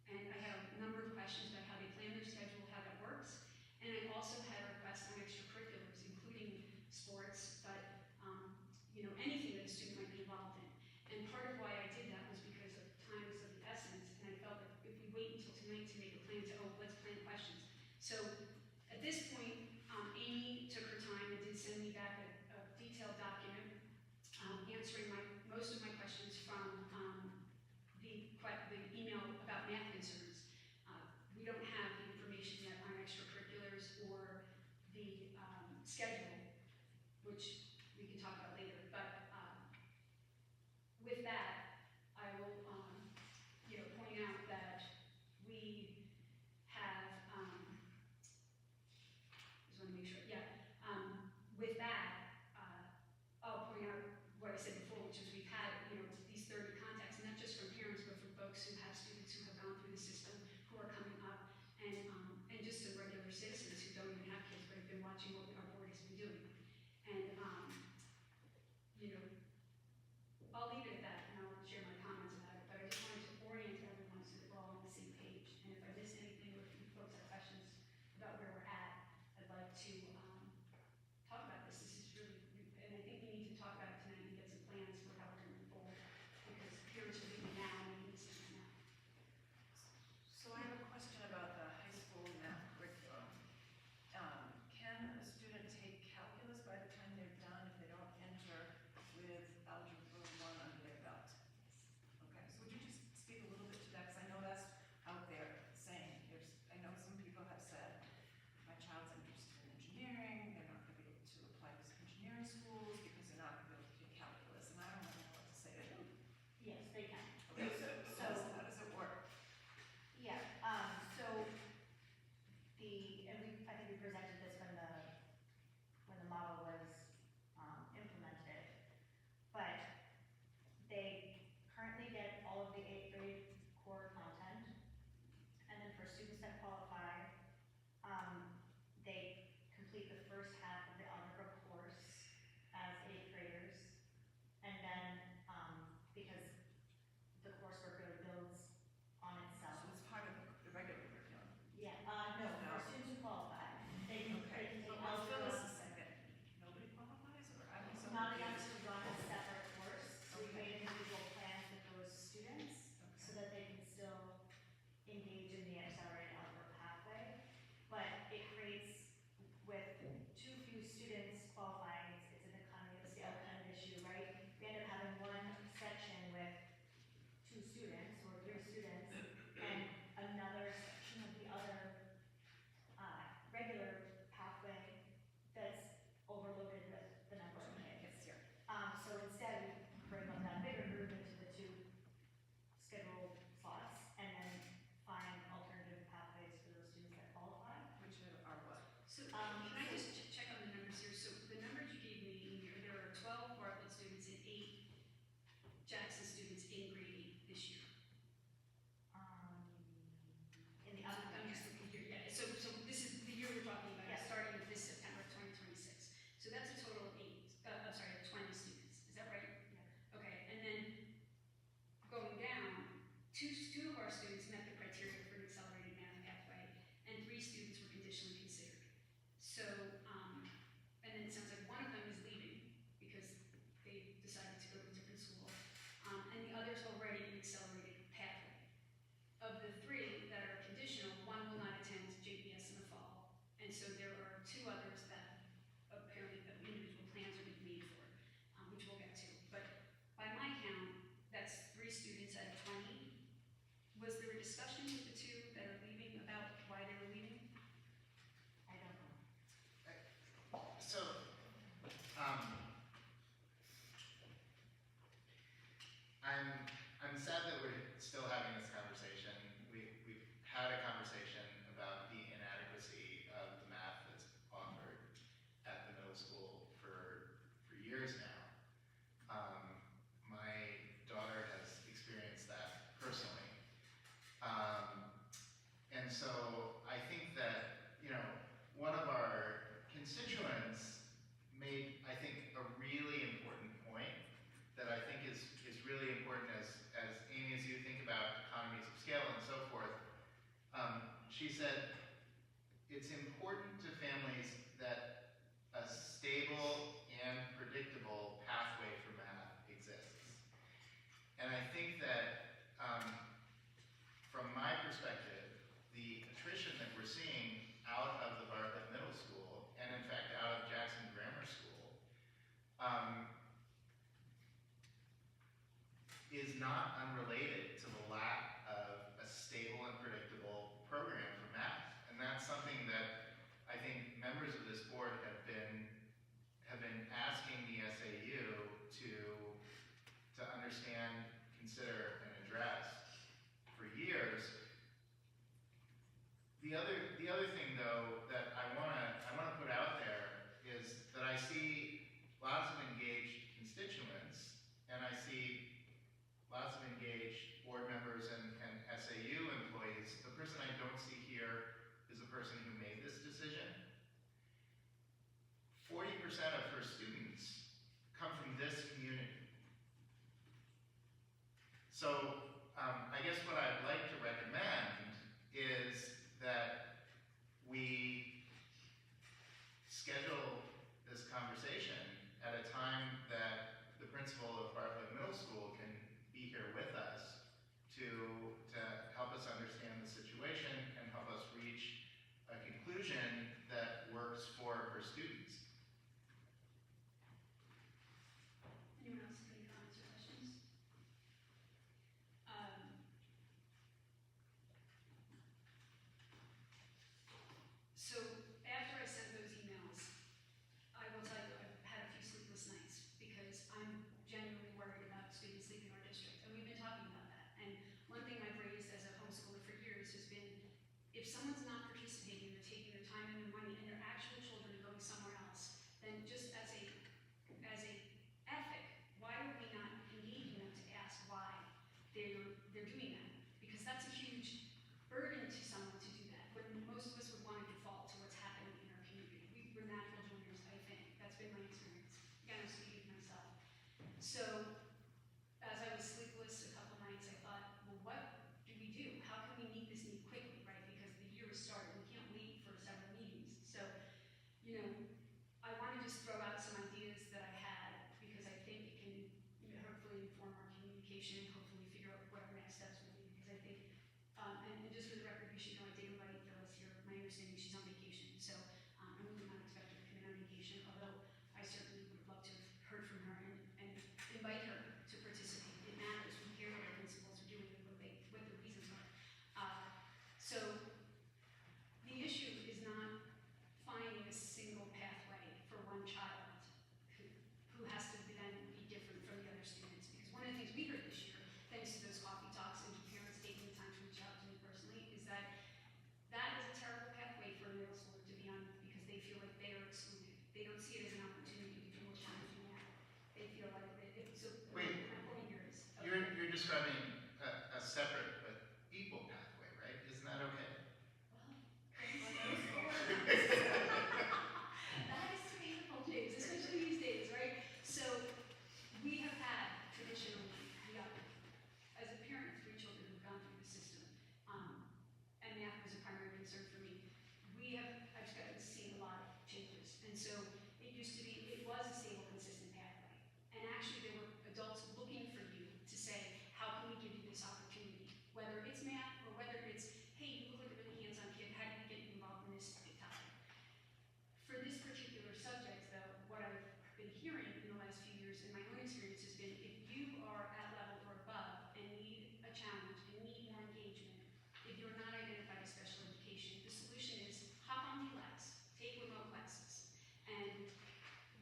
and I have a number of questions about how they plan their schedule, how that works. And I also had a request on extracurriculars, including sports, but anything that a student might be involved in. And part of why I did that was because of time was of the essence, and I felt that if we wait until tonight to make a plan let's plan questions. So at this point, Amy took her time and did send me back a detailed document most of my questions from the email about math concerns. We don't have the information yet on extracurriculars or the schedule, which we can talk about later. But with that, I will, point out that we have, just want to make sure, with that, I'll point out what I said before, which is we've had, these 30 contacts, not just from parents, but from folks who have students who have gone through the system, who are coming up, and just some regular citizens who don't even have kids, but have been watching what our board has been doing. And, I'll leave it at that, and I'll share my comments about it, but I just wanted to orient everyone so that we're all on the same page. And if I miss anything, or if you folks have questions about where we're at, I'd like to, talk about this. This is really, and I think we need to talk about it tonight and get some plans for how we're going to move forward, because parents are leaving now and making decisions now. So I have a question about the high school math curriculum. Can a student is not unrelated to the lack of a stable and predictable program for math. And that's something that I think members of this board have been asking the SAU to understand, consider, and address for years. The other thing though that I wanna put out there is that I see lots of engaged constituents, and I see lots of engaged board members and SAU employees. The person I don't see here is the person who made this decision. 40% of her students come from this community. So I guess what I'd like to recommend is that we schedule this conversation at a time that the principal of Bartlett Middle School can be here with us to help us understand the situation and help us reach a conclusion that works for her students. Anyone else have any comments or questions? So after I sent those emails, I will tell you I've had a few sleepless nights because I'm genuinely worried about students leaving our district, and we've been talking about that. And one thing I've raised as a homeschooler for years has been, if someone's not participating, they're taking their time and their money, and their actual children are going somewhere else, then just as a ethic, why are we not engaging them to ask why they're doing that? Because that's a huge burden to someone to do that, when most of us would want to default to what's happening in our community. We're natural joiners, I think. That's been my experience. Again, I'm speaking for myself. So as I was sleepless a couple nights, I thought, well, what do we do? How can we meet this need quickly, right? Because the year is starting. We can't wait for several meetings. So, I want to just throw out some ideas that I had because I think it can hopefully inform our communication, hopefully figure out what our next steps will be. Because I think, and just for the record, you should know I did invite Phyllis here. My understanding she's on vacation. So I'm really not expecting her to come in on vacation, although I certainly would love to have heard from her and invite her to participate. It matters. We hear what our principals are doing and what the reasons are. So the issue is not finding a single pathway for one child who has to then be different from the other students. Because one of the things we heard this year, thanks to those coffee talks and to parents taking the time to reach out to me personally, is that is a terrible pathway for a middle schooler to be on because they feel like they are excluded. They don't see it as an opportunity to do more challenging math. They feel like Wait. my point here is You're describing a separate but equal pathway, right? Isn't that okay? That is painful, James, especially these days, right? So we have had traditionally, as a parent of 3 children who've gone through the system, and math was a primary concern for me. I've gotten to see a lot of changes. And so it was a stable, consistent pathway. And actually there were adults looking for you to say, how can we give you this opportunity? Whether it's math or whether it's, hey, you look like a really hands-on kid, how do you get involved in this topic? For this particular subject, though, what I've been hearing in the last few years in my own experience has been, if you are at level or above and need a challenge and need more engagement, if you're not identified as special education, the solution is hop on DLabs, take remote classes. And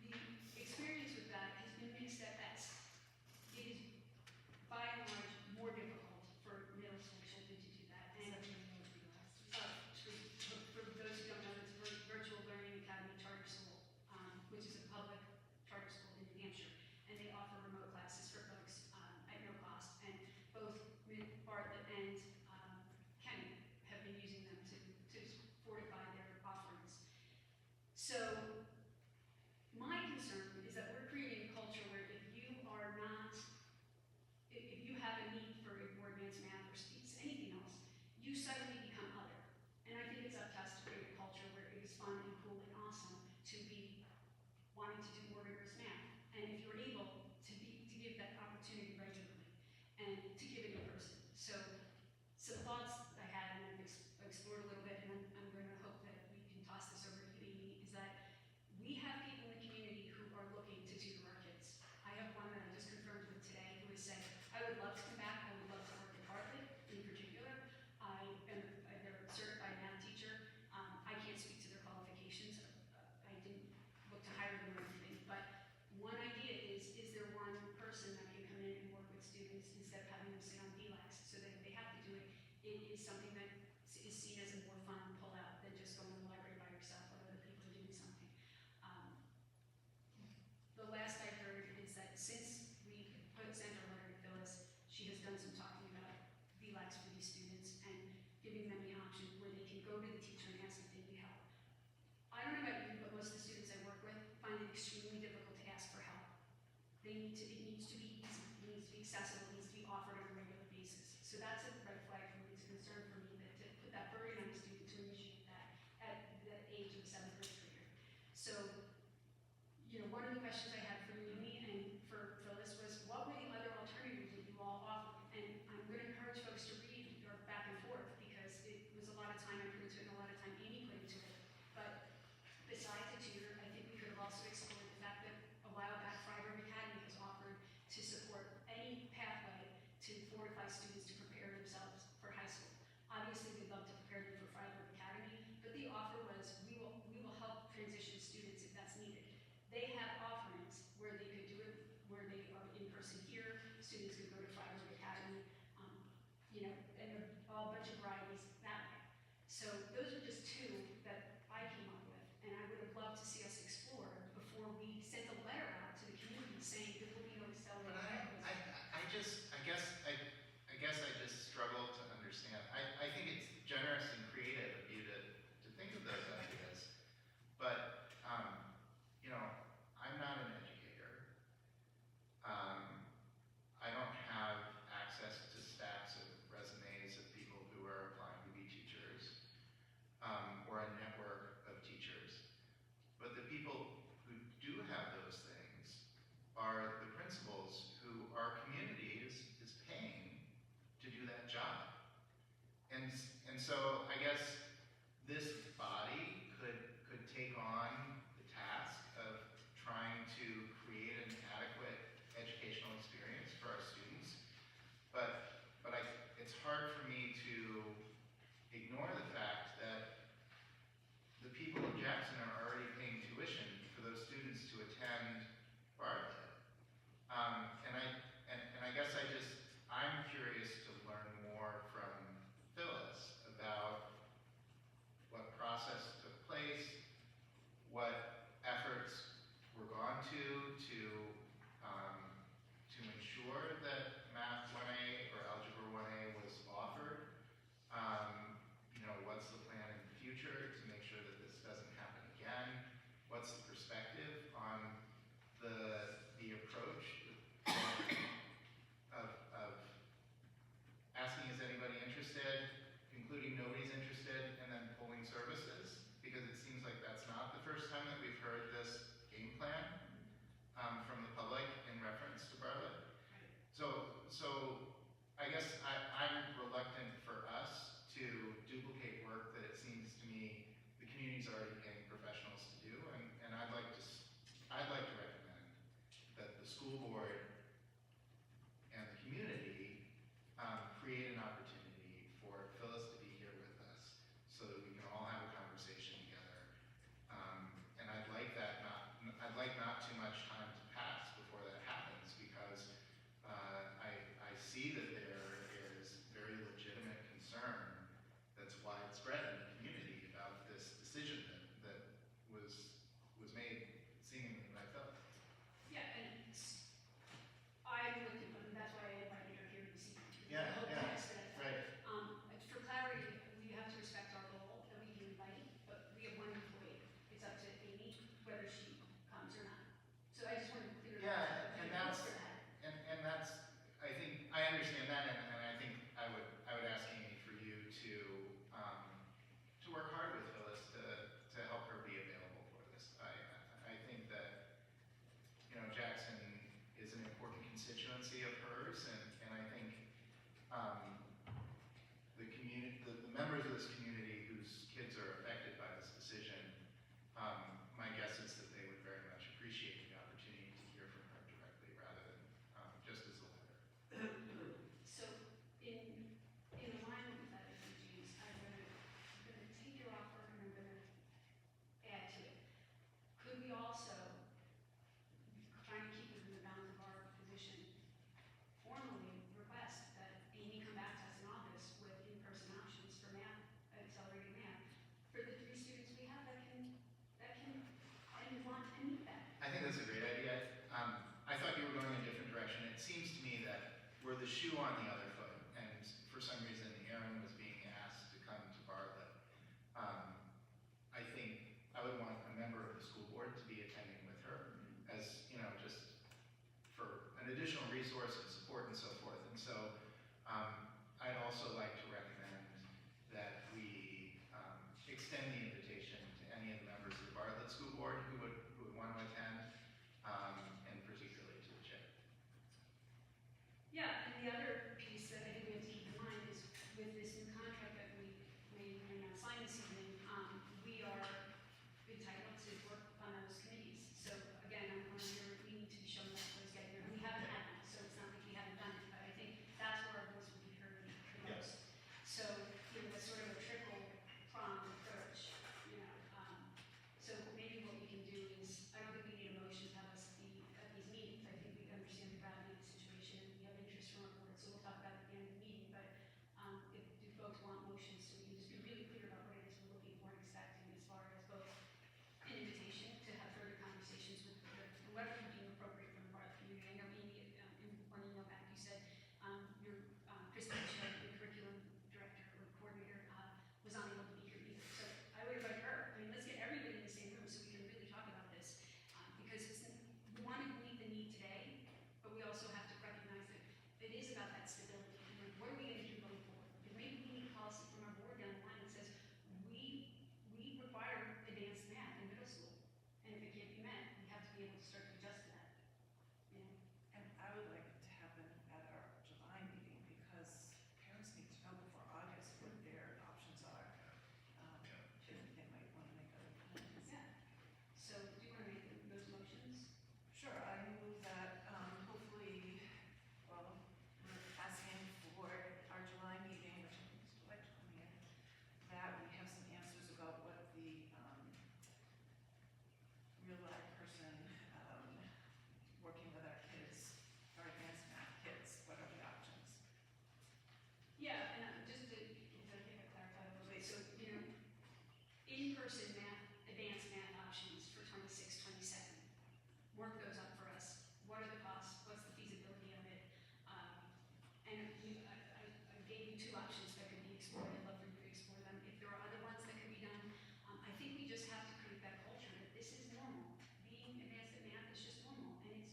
the experience with that has been mixed at best. It is, by and large, more difficult for middle school children to do that. And for those who don't know, it's Virtual Learning Academy Charter School, which is a public charter school in New Hampshire. And they offer remote classes for folks at no cost. And both Bartlett and Kenny have been using them to fortify their offerings. So my concern is that we're creating a culture where if you have a need for more advanced math or speaks anything else, you suddenly become other. And I think it's up to us to create a culture where it is fun and cool and awesome to be wanting to do more rigorous math. And if you're able to give that opportunity regularly and to give it in person. So some thoughts I had and I've explored a little bit, and I'm going to hope that we can toss this over to Amy, is that it is something that is seen as a more fun pullout than just going to the library by yourself or other people are doing something. The last I heard is that since we sent a letter to Phyllis, she has done some talking about VLAX for these students and giving them the option where they can go to the teacher and ask if they need help. I don't know about you, but most of the students I work with find it extremely difficult to ask for help. It needs to be easy, it needs to be accessible, it needs to be offered on a regular basis. So that's a red flag for me, it's a concern for me that to put that burden on the student to initiate that at the age of the 7th grade grader. So, one of the questions I had for Mimi and for Phyllis was, what were the other alternatives that you all offered? And I'm going to encourage folks to read your back and forth because it was a lot of time I put into it and a lot of time Amy put into it. But besides a tutor, I think we could have also explored the fact that a while back Freiburg Academy has offered to support any pathway to fortify students to prepare themselves for high school. Obviously, we'd love to prepare them for Freiburg Academy, but the offer was we will help transition students if that's needed. They have offerings where they could do it, where they are in person here, students could go to Freiburg Academy, and a bunch of varieties that way. So those are just two that I came up with, and I would have loved to see us explore before we sent a letter out to the community saying there will be no But accelerated. I guess I just struggle to understand. I think it's generous and creative of you to think of those ideas, but, I'm not an educator. I don't the shoe on the other foot, and for some reason Erin was being asked to come to Bartlett. I think I would want a member of the school board to be attending with her, as just for an additional resource and support and so forth. And so I'd also like to recommend that we extend the invitation to any of the members of the Bartlett School Board who would want to attend, and particularly to the chair. Yeah, and the other piece that I think we have to keep in mind is with this new contract that we may not sign this evening, we are entitled to work on those committees. So again, I'm on here, we need to be showing that those get here. We haven't had one, so it's not like we haven't done it, but I think that's where our voice will be heard the most. So, it's sort of a trickle-pronged approach, so maybe what we can do is, I don't think we need a motion to have us be at these meetings. I think we understand the gravity of the situation and we have interest from our board, so we'll talk about it at the end of the meeting. But do folks want motions, so we can just be really clear about what it is we're looking for and expecting as far as both an invitation to have further conversations with whoever you deem appropriate from the Bartlett community. I know Amy, in one email back, you said your Kristen Michelle, your curriculum director or coordinator, was unable to be here either. So I would invite her. I mean, let's get everybody in the same room so we can really talk about this, because we want to meet the need today, but we also have to recognize that it is about that stability. And what are we going to do going forward? Because maybe we need policy from our board down the line that says we require advanced math in middle school, and if it can't be met, we have to be able to start to adjust to that. And I would like it to happen at our July meeting, because parents need to know before August what their options are. If they might want to make other plans. Yeah. So do you want to make those motions? Sure, I move that, hopefully, well, we're asking for our July meeting, which I think is July 20th, that we have some answers about what the, real life person, working with our kids, our advanced math kids, what are the options? Yeah, and just to, if I think I clarified a little bit, so, in-person math, advanced math options for 26, 27. Work those up for us. What are the costs? What's the feasibility of it? And I gave you two options that could be explored. I'd love for you to explore them. If there are other ones that could be done, I think we just have to create that culture that this is normal. Being advanced at math is just normal, and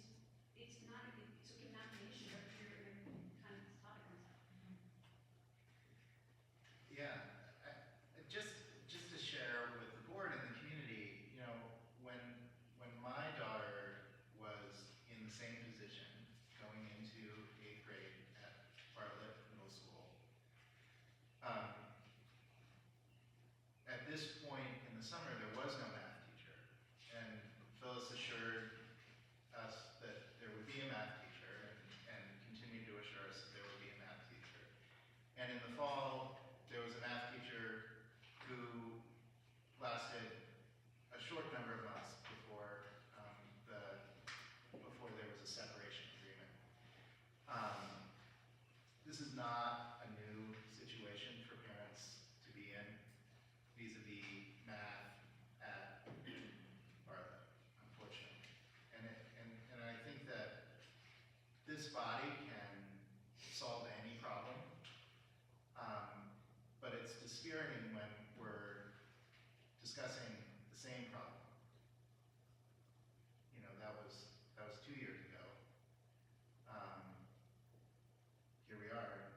it's not an issue every year and every time this topic comes up. Yeah, just to share with the board and the community, when my daughter was in the same position going into 8th grade at Bartlett Middle School, at this point in the summer there was no math teacher, and Phyllis assured us that there would be a math teacher, and continued to assure us that there would be a math teacher. And in the fall, there was a math teacher who lasted a short number of months before there was a separation agreement. This is not a new situation for parents to be in vis-a-vis math at Bartlett, unfortunately. And I think that this body can solve any problem. But it's dispiriting when we're discussing the same problem. That was 2 years ago. Here we are,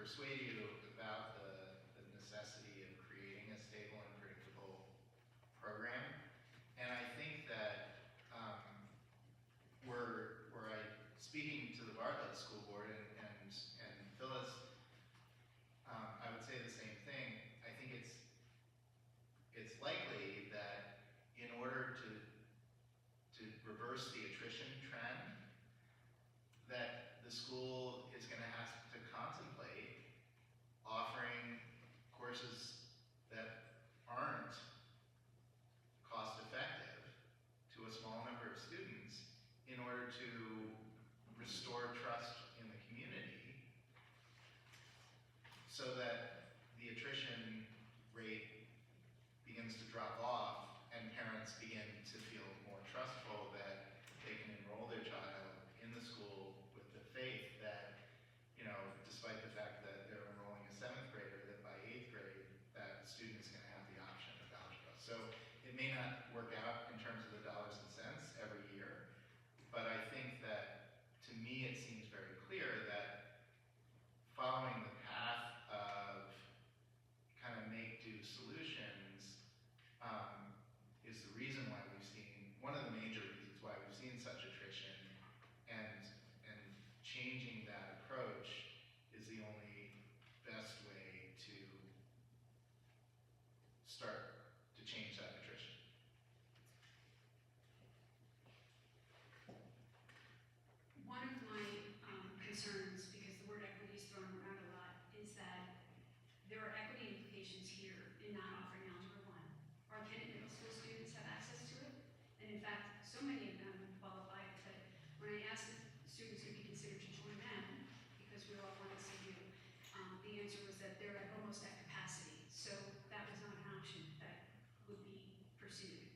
persuade you about the necessity of creating a stable and predictable program. And I think that were I speaking to the Bartlett School Board and Phyllis, I would say the same thing. I think it's likely that in order to reverse the attrition trend, that the school is going to have to contemplate offering courses that aren't cost effective to a small number of students in order to restore trust in the community so that the attrition rate begins to drop off and parents begin to feel more trustful that they can enroll their child in the school with the faith that, you know, despite the fact that they're enrolling a 7th grader, that by 8th grade, that student is going to have the option of algebra. So it may not work out in terms of the dollars and cents every year, but I think that, to me, it seems very clear that following the path of kind of make-do solutions is the reason why we've seen, one of the major reasons why we've seen such attrition, and changing that approach is the only best way to start to change that attrition. One of my concerns, because the word equity is thrown around a lot, is that there are equity implications here in not offering Algebra 1. Our Kennett Middle School students have access to it, and in fact, so many of them qualify that when I asked if students could be considered to join them, because we all want to see you, the answer was that they're almost at capacity, so that was not an option that would be pursued.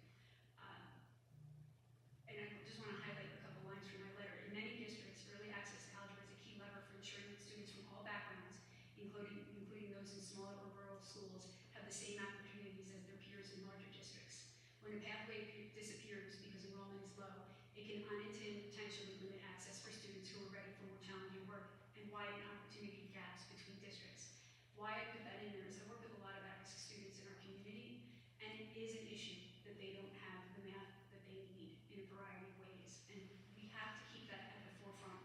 And I just want to highlight a couple lines from my letter. In many districts, early access to algebra is a key lever for ensuring that students from all backgrounds, including those in smaller or rural schools, have the same opportunities as their peers in larger districts. When a pathway disappears because enrollment is low, it can unintentionally limit access for students who are ready for more challenging work and widen opportunity gaps between districts. Why I put that in there is I work with a lot of at-risk students in our community, and it is an issue that they don't have the math that they need in a variety of ways. And we have to keep that at the forefront.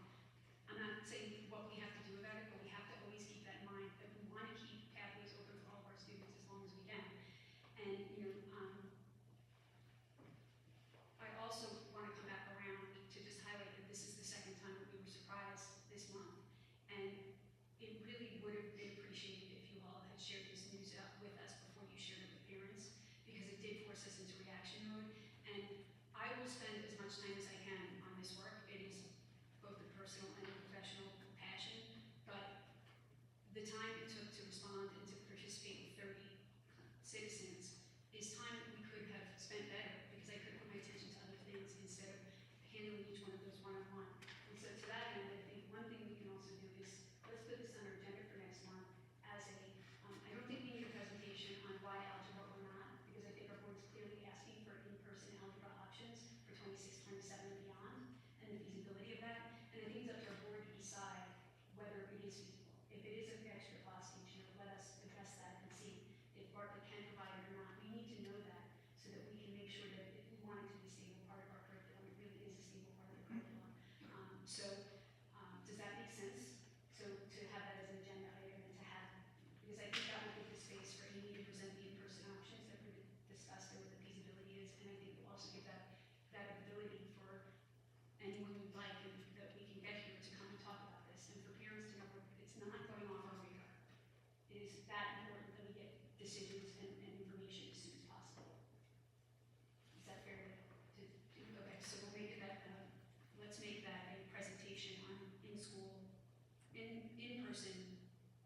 I'm not saying what we have to do about it, but we have to always keep that in mind, that we want to keep pathways open for all of our students as long as we can. And, I also want to come back around to just highlight that this is the second time that we were surprised this month. And it really would have been appreciated if you all had shared this news with us before you shared it with parents, because it did force us into reaction mode. And I will spend as much time as I can on this work. It is both a personal and a professional passion, but the time it took to respond and to participate with 30 citizens is time that we could have spent better, because I could have put my attention to other things instead of handling each one of those one-on-one. And so to that end, I think one thing we can also do is, let's put this on our agenda for next month as a, I don't think we need a presentation on why algebra or not, because I think our board is clearly asking for in-person algebra options for 26, 27 and beyond, and the feasibility of that. And I think it's up to our board to decide whether it is feasible. If it is an extra cost each year, let us address that and see if Bartlett can provide it or not. We need to know that so that we can make sure that if we want it to be a stable part of our curriculum, it really is a stable part of the curriculum. Does that make sense? So to have that as an agenda item and to have, because I think that will give the space for Amy to present the in-person options that we discussed and what the feasibility is, and I think it will also give that ability for anyone who'd like and that we can get here to come and talk about this, and for parents to know it's not going off our radar. It is that important that we get decisions and information as soon as possible. Is that fair to do? Okay, so we'll make that, let's make that a presentation on in-school, in-person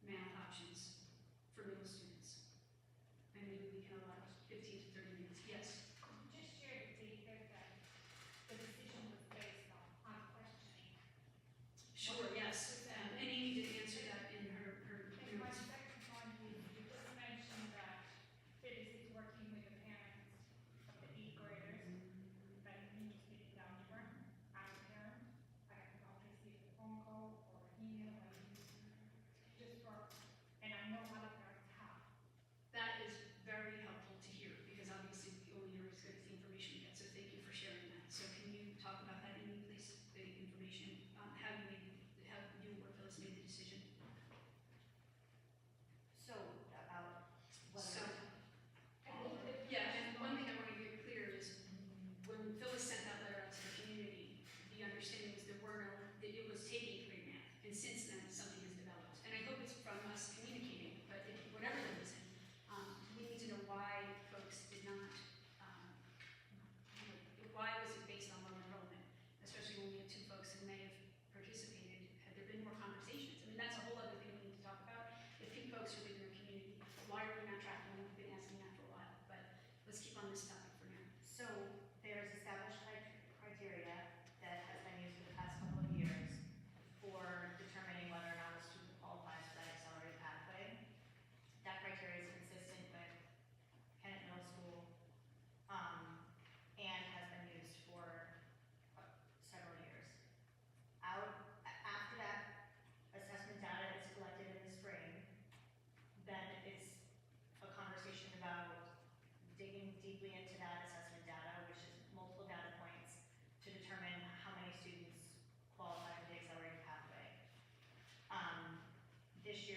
math options for middle students. And maybe we can allow 15 to 30 minutes. Yes? Just share the data that the decision was based on questioning. Sure, yes. And Amy did answer that in her And my notes. second point is, you just mentioned that Phyllis is working with the parents of the 8th graders that is interested in algebra. As a parent, I can always receive a phone call or an email or a let's keep on this topic for now. So there's established criteria that has been used for the past couple of years for determining whether or not a student qualifies for that accelerated pathway. That criteria is consistent with Kennett Middle School, and has been used for several years. After that assessment data is collected in the spring, then it's a conversation about digging deeply into that assessment data, which is multiple data points, to determine how many students qualify for the accelerated pathway. This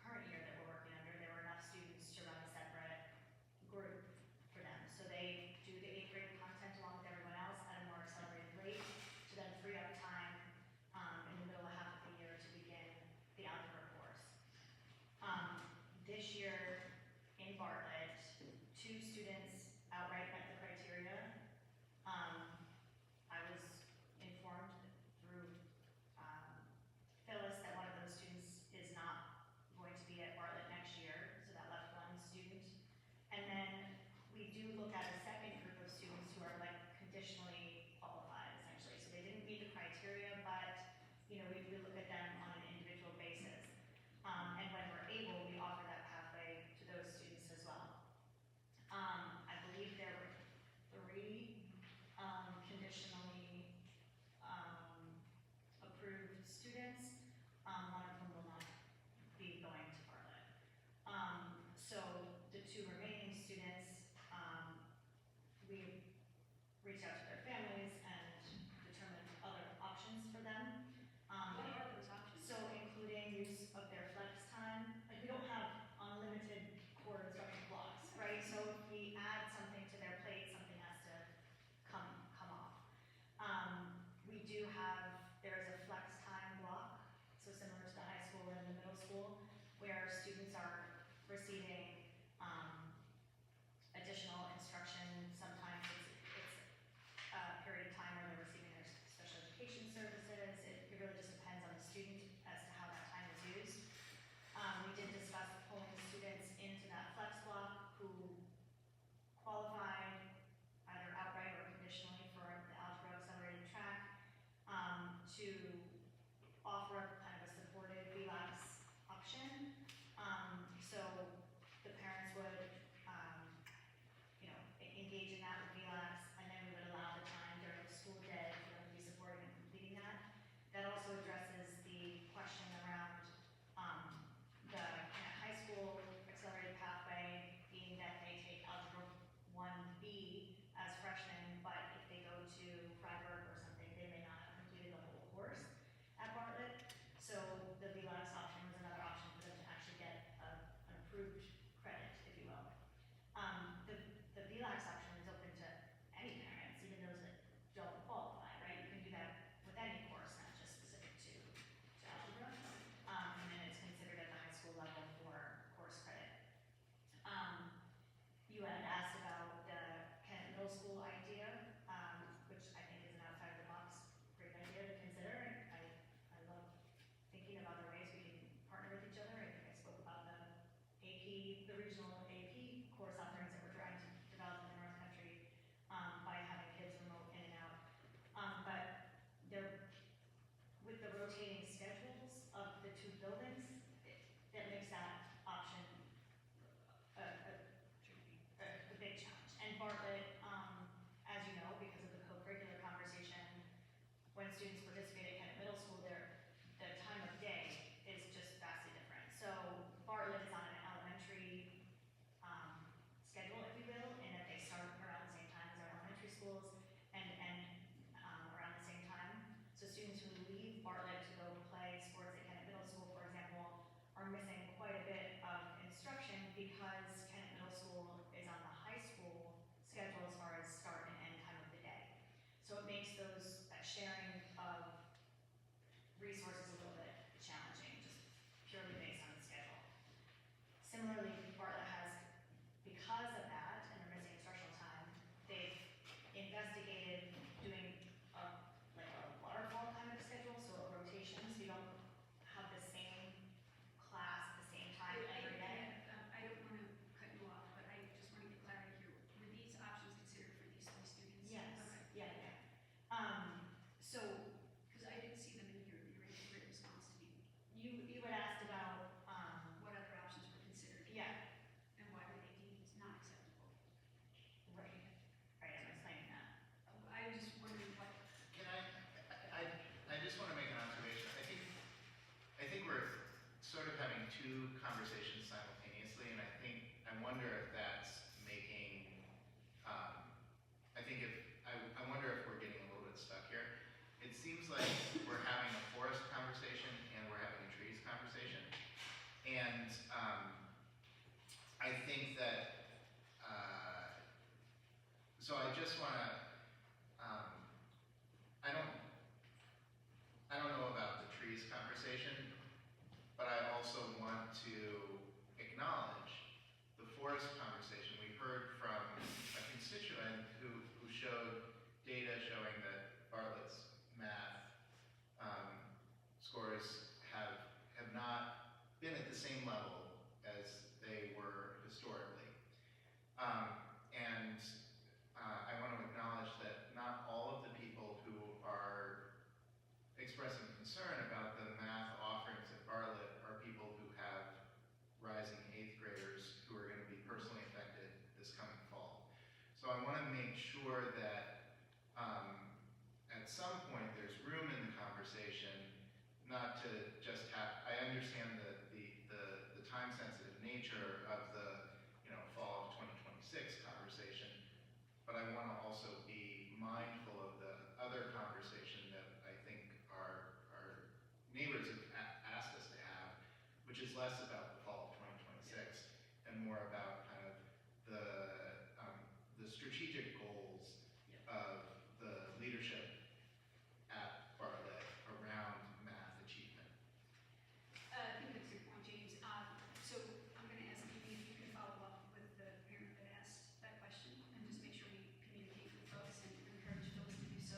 current year that we're working under, there were enough students to run a separate group for them. So they do the 8th grade content along with everyone else at a more accelerated rate to then free up time in the middle of half of the year to begin the algebra course. This year in Bartlett, 2 students outright met the criteria. I was informed through Phyllis that one of those students is not going to be at Bartlett next year, so that left 1 student. And then we do look at a second group of students who are like conditionally qualified, essentially. So they didn't meet the criteria, but we look at them on an individual basis. And when we're able, we offer that pathway to those students as well. I believe there were 3 conditionally approved students. One of them will not be going to Bartlett. So the 2 remaining students, we reached out to their families and determined other options for them. What are those options? So including use of their flex time, like we don't have unlimited core instruction blocks, right? So if we add something to their plate, something has to come off. We do have, there is a flex time block, so similar to the high school and the middle school, where students are receiving additional instruction. Sometimes it's I think that, so I just want to, I don't know about the trees conversation, but I also want to acknowledge the forest conversation. We heard from a constituent who showed data showing that Bartlett's math scores have not been at the same level as they were historically. I want to acknowledge that not all of the people who are expressing concern about the math offerings at Bartlett are people who have rising 8th graders who are going to be personally affected this coming fall. So I want to make sure that at some point there's room in the conversation not to just have, I understand the time-sensitive nature of the fall of 2026 conversation, but I want to also be mindful of the other conversation that I think our neighbors have asked us to have, which is less about the fall of 2026 and more about kind of the strategic goals of the leadership at Bartlett around math achievement. I think that's a good point, James. So I'm going to ask Amy if you can follow up with the parent that asked that question and just make sure we communicate with folks and encourage those to do so.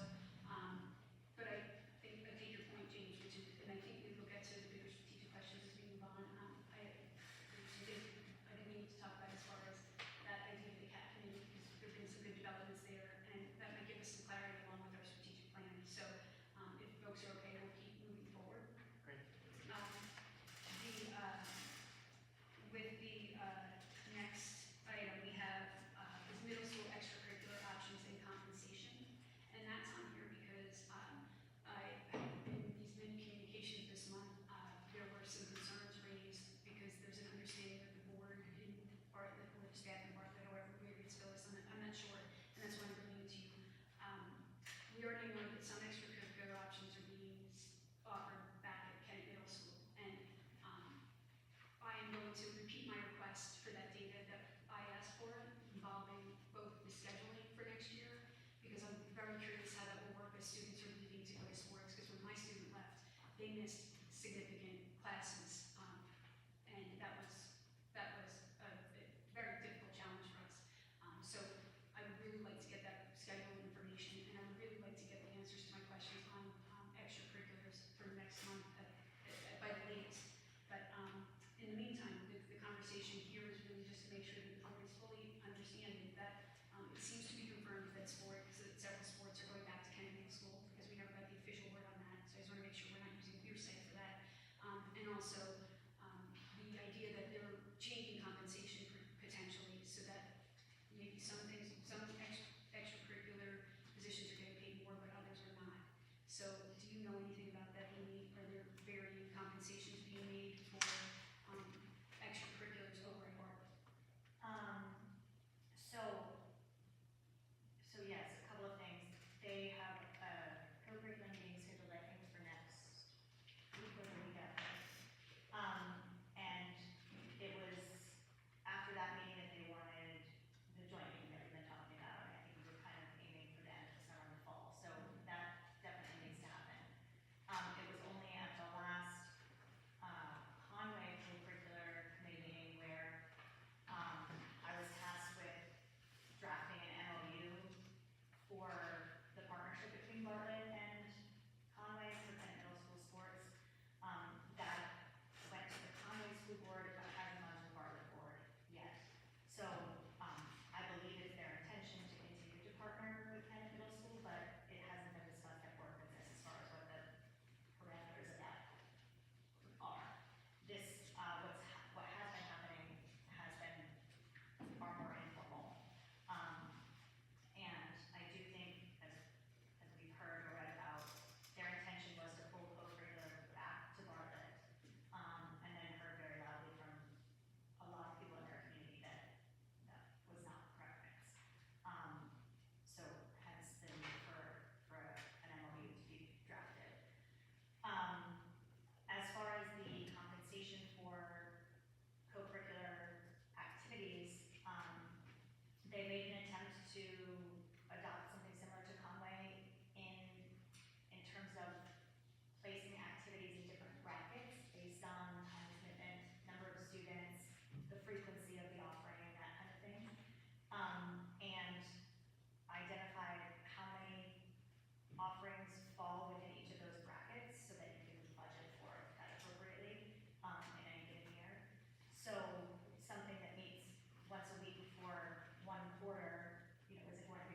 But I take your point, James, which is, and I think we will get to the bigger strategic questions as we move on. I think we need to talk about as far as that idea of the CAT committee, because there have been some good developments there, and that might give us some clarity along with our strategic plan. So if folks are okay, we'll keep moving forward. Great. With the next item, we have is middle school extracurricular options and compensation. And that's on here because in these many communications this month, there were some concerns raised because there's an understanding that the board in Bartlett, or the staff in Bartlett, however we read this, I'm not sure, and that's why I'm bringing it to you. We already know that some extracurricular options are being offered back at Kennett Middle School, and I am going to repeat my request for that data that I asked for involving both the scheduling for next year, because I'm very curious how that will work as students are leaving to go to sports, because when my student left, they missed significant classes, and that was a very difficult challenge for us. So I would really like to get that schedule information, and I would really like to get the answers to my questions on extracurriculars for next month by the latest. But in the meantime, the conversation here is really just to make sure that the board is fully understanding that it seems to be confirmed that several sports are going back to Kennett Middle School, because we never got the official word on that. So I just want to make sure we're not using hearsay for that. And also the idea that they're changing compensation potentially so that maybe some extracurricular positions are getting paid more, but others are not. So do you know anything about that, Amy? Are there varying compensations being made for extracurriculars over at Bartlett? So yes, a couple of things. They have a co-curriculum meeting scheduled, I think, for next week or the week after. they made an attempt to adopt something similar to Conway in terms of placing activities in different brackets based on time commitment, number of students, the frequency of the offering, that kind of thing. And identify how many offerings fall within each of those brackets so that you can budget for that appropriately in any given year. So something that meets once a week for one quarter, is it going to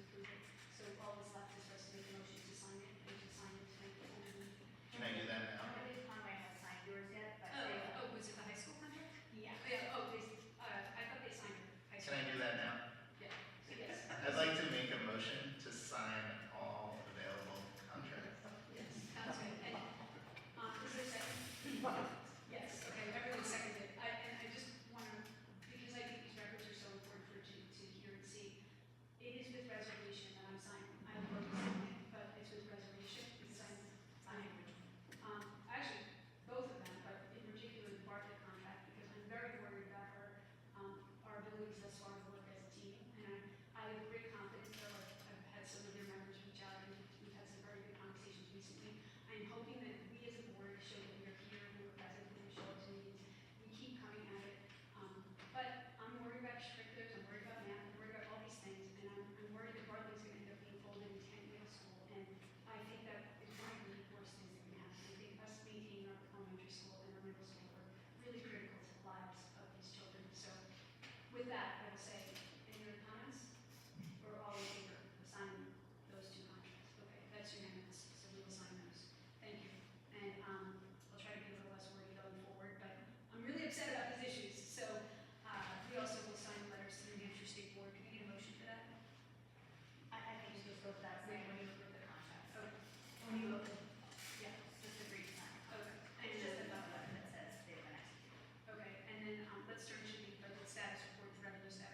approve it. So all that's left is for us to make a motion to sign it, and to sign it tonight. Can I do that now? I don't think Conway has signed yours yet, but. Was it the high school contract? Yeah. Yeah, I thought they signed it. Can I do that now? Yeah, so yes. I'd like to make a motion to sign all available contracts. Yes, sounds good. And, is there a second? Yes, okay, everyone seconded. And I just want to, because I think these records are so important for you to hear and see. It is with reservation that I'm signing. I will sign it, but it's with reservation because I'm signing. Actually, both of them, but in particular the Bartlett contract, because I'm very worried about our abilities thus far to work as a team. And I have great confidence, though I've had some of their members reach out and we've had some very good conversations recently. I'm hoping that we as a board show that we are here, we are present, we show up to meetings, we keep coming at it. But I'm worried about strictures, I'm worried about math, I'm worried about all these things, and I'm worried that Bartlett's going to end up being folded into Kent Middle School. And I think that is one of the worst things that can happen. I think us maintaining our elementary school and our middle school are really critical to the lives of these children. So with that, I will say, any other comments? Or all in favor of signing those two contracts? Okay, that's unanimous, so we will sign those. Thank you. And I'll try to be a little less worried going forward, but I'm really upset about these issues. So we also will sign letters to the New Hampshire State Board. Can we get a motion for that? I think just goes without saying when you approve the contract. Okay. When you look, Yeah. just agree to sign. Okay. And It's just just another letter that says they've been executed. okay, and then let's turn to the budget status report, the revenue status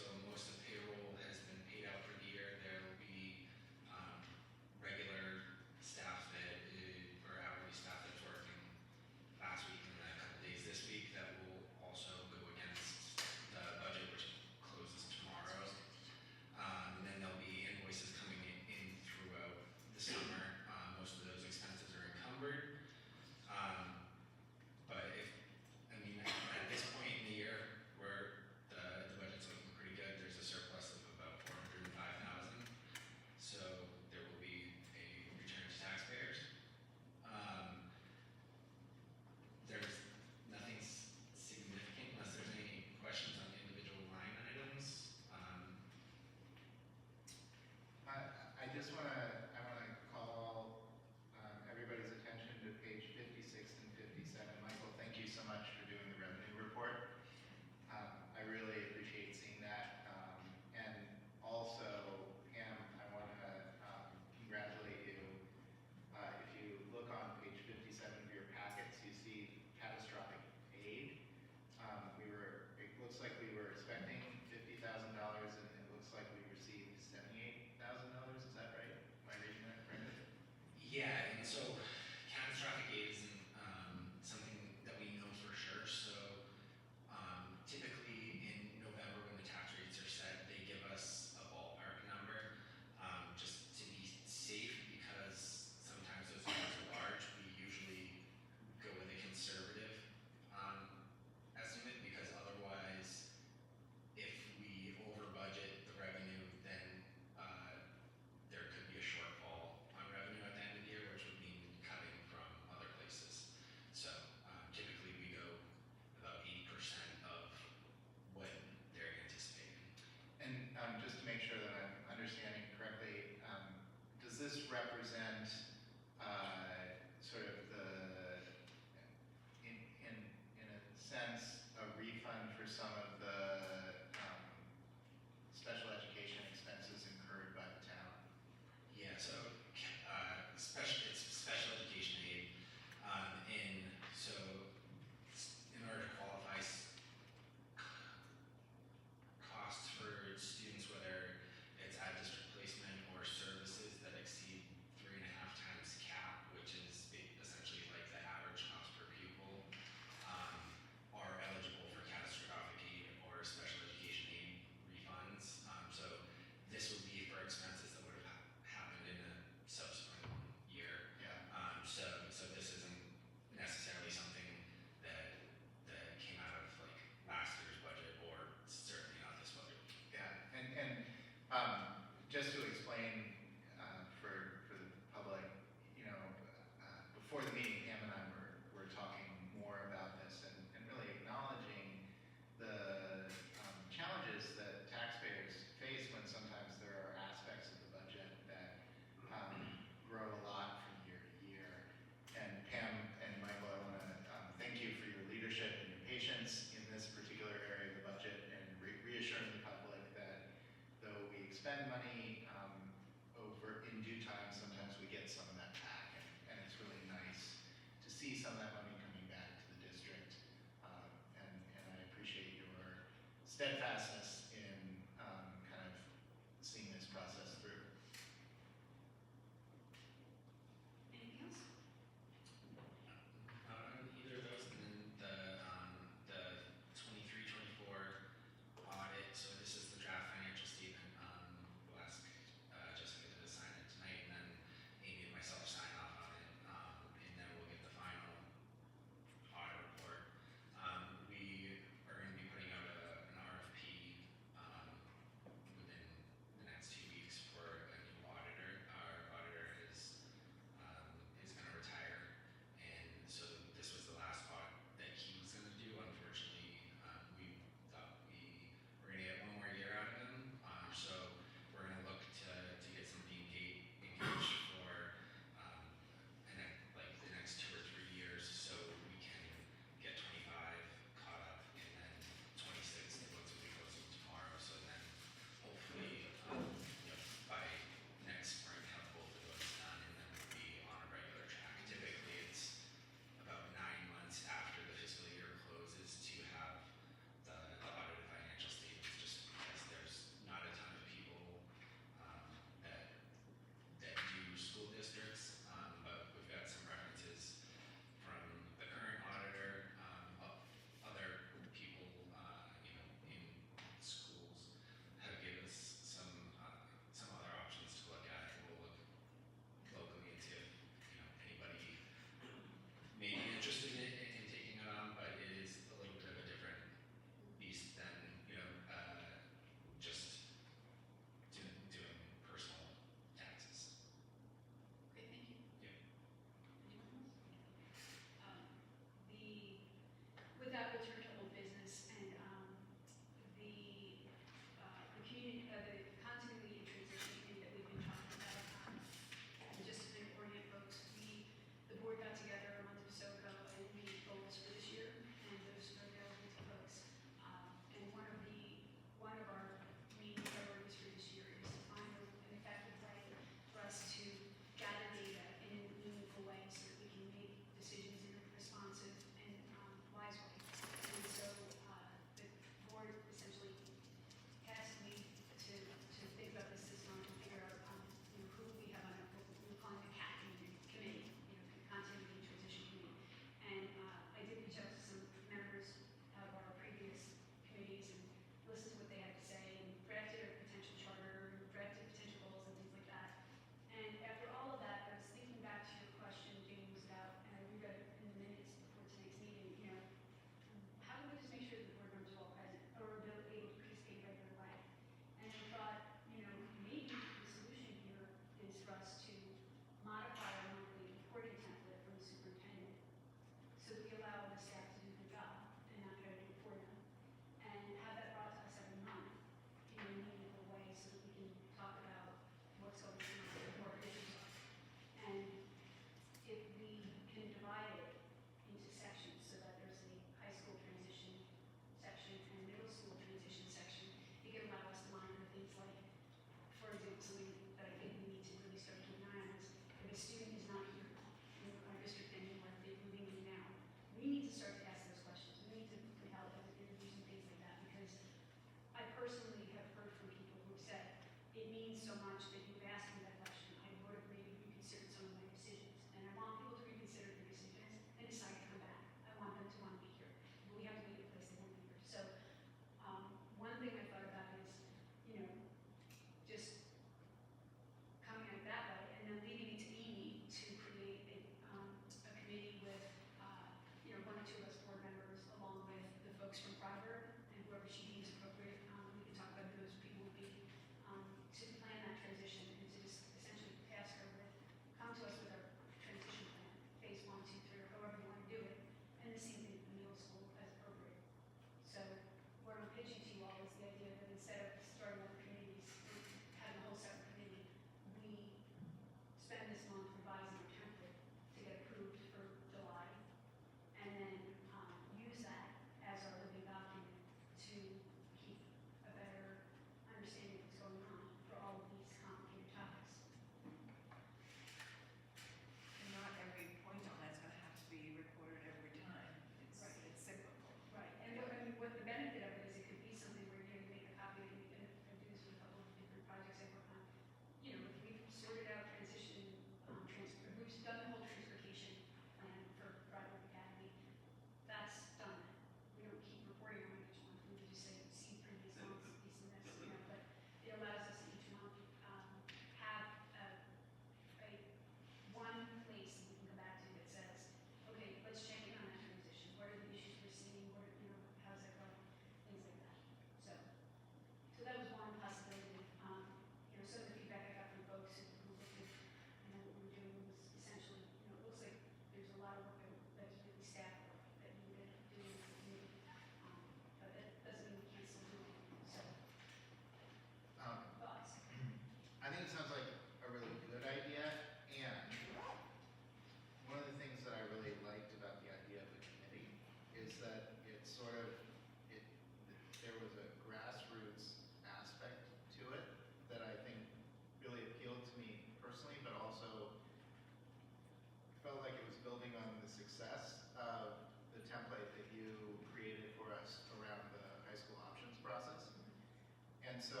And so,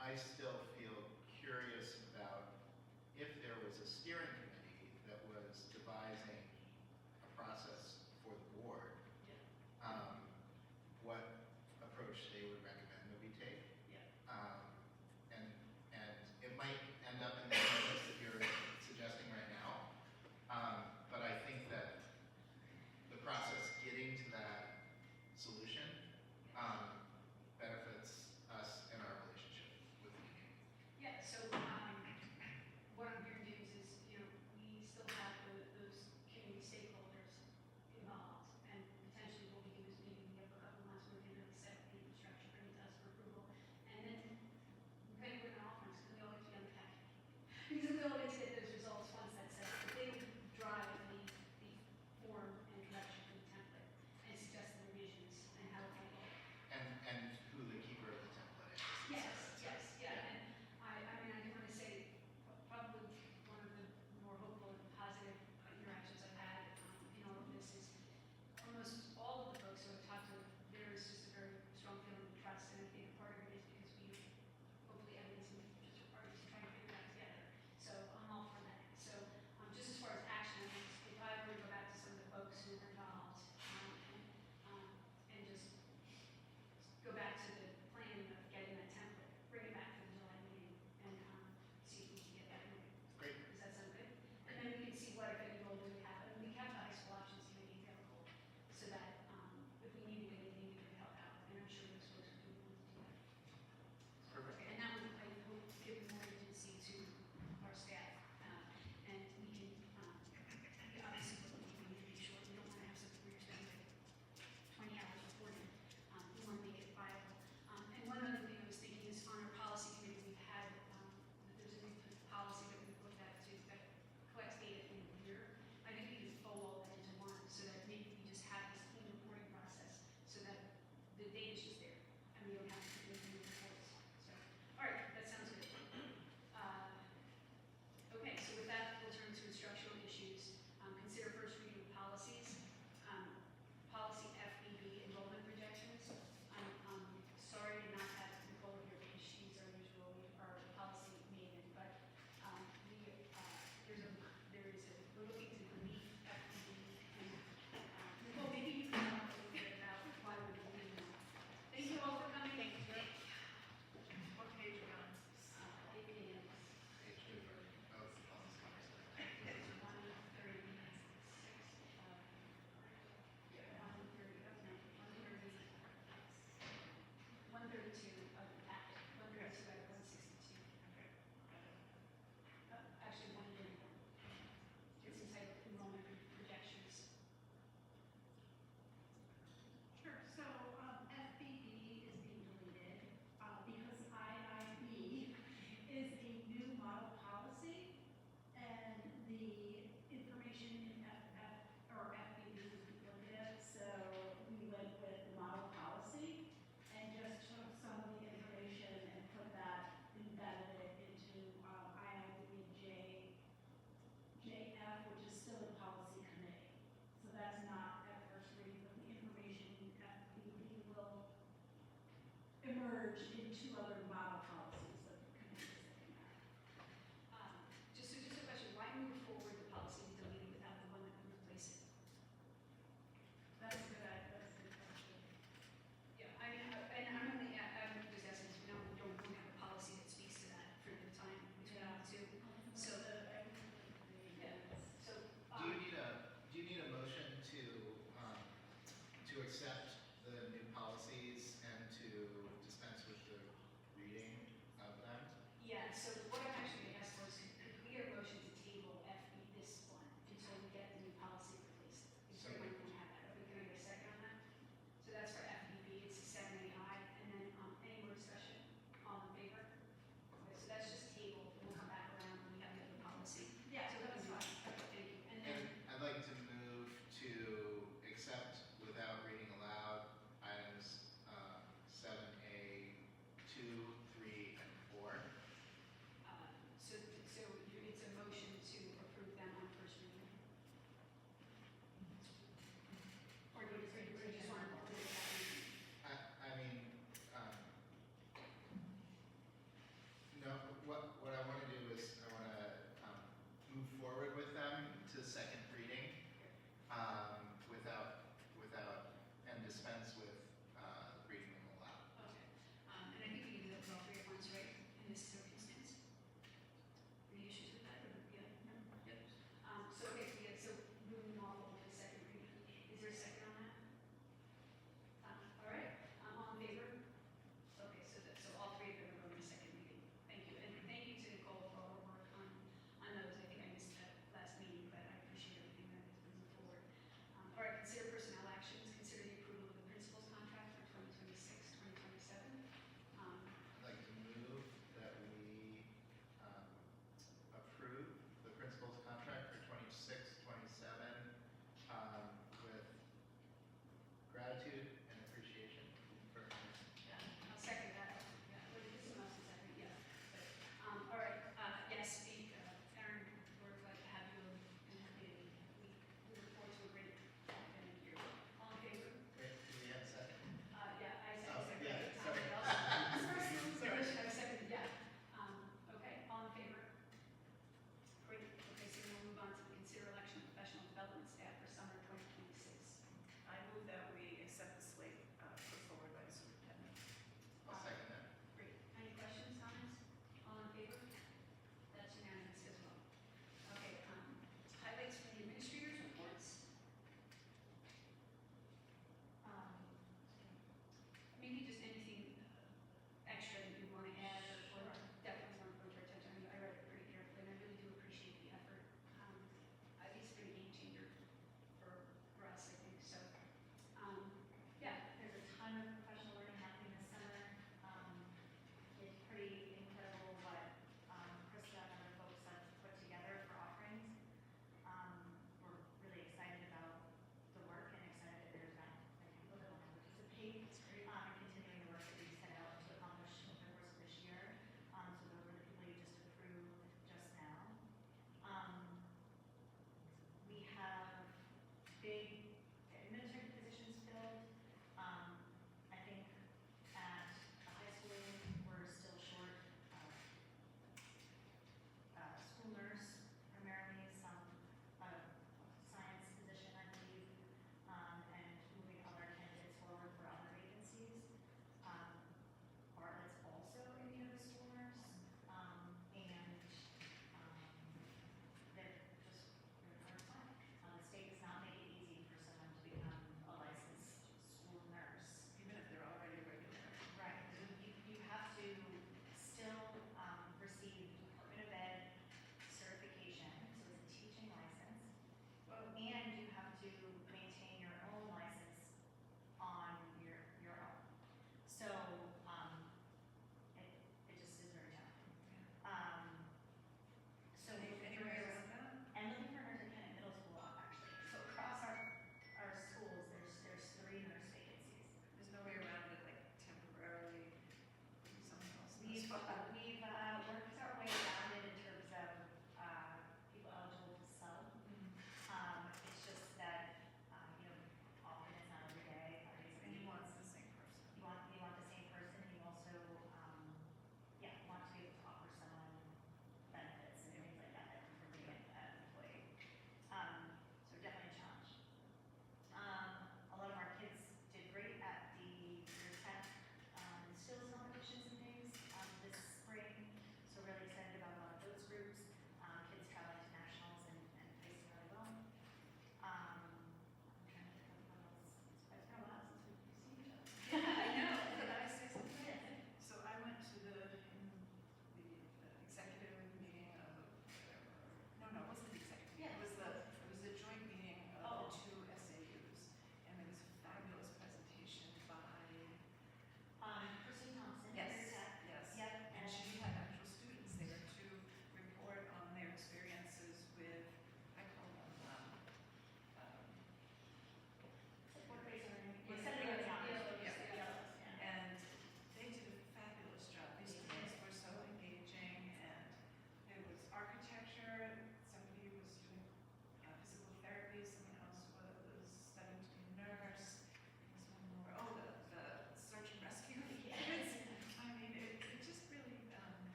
I still feel curious about if there was a steering committee that was devising a process for the board, what approach they would recommend that we take. And it might end up in the process that you're suggesting right now. But I think that the process getting to that solution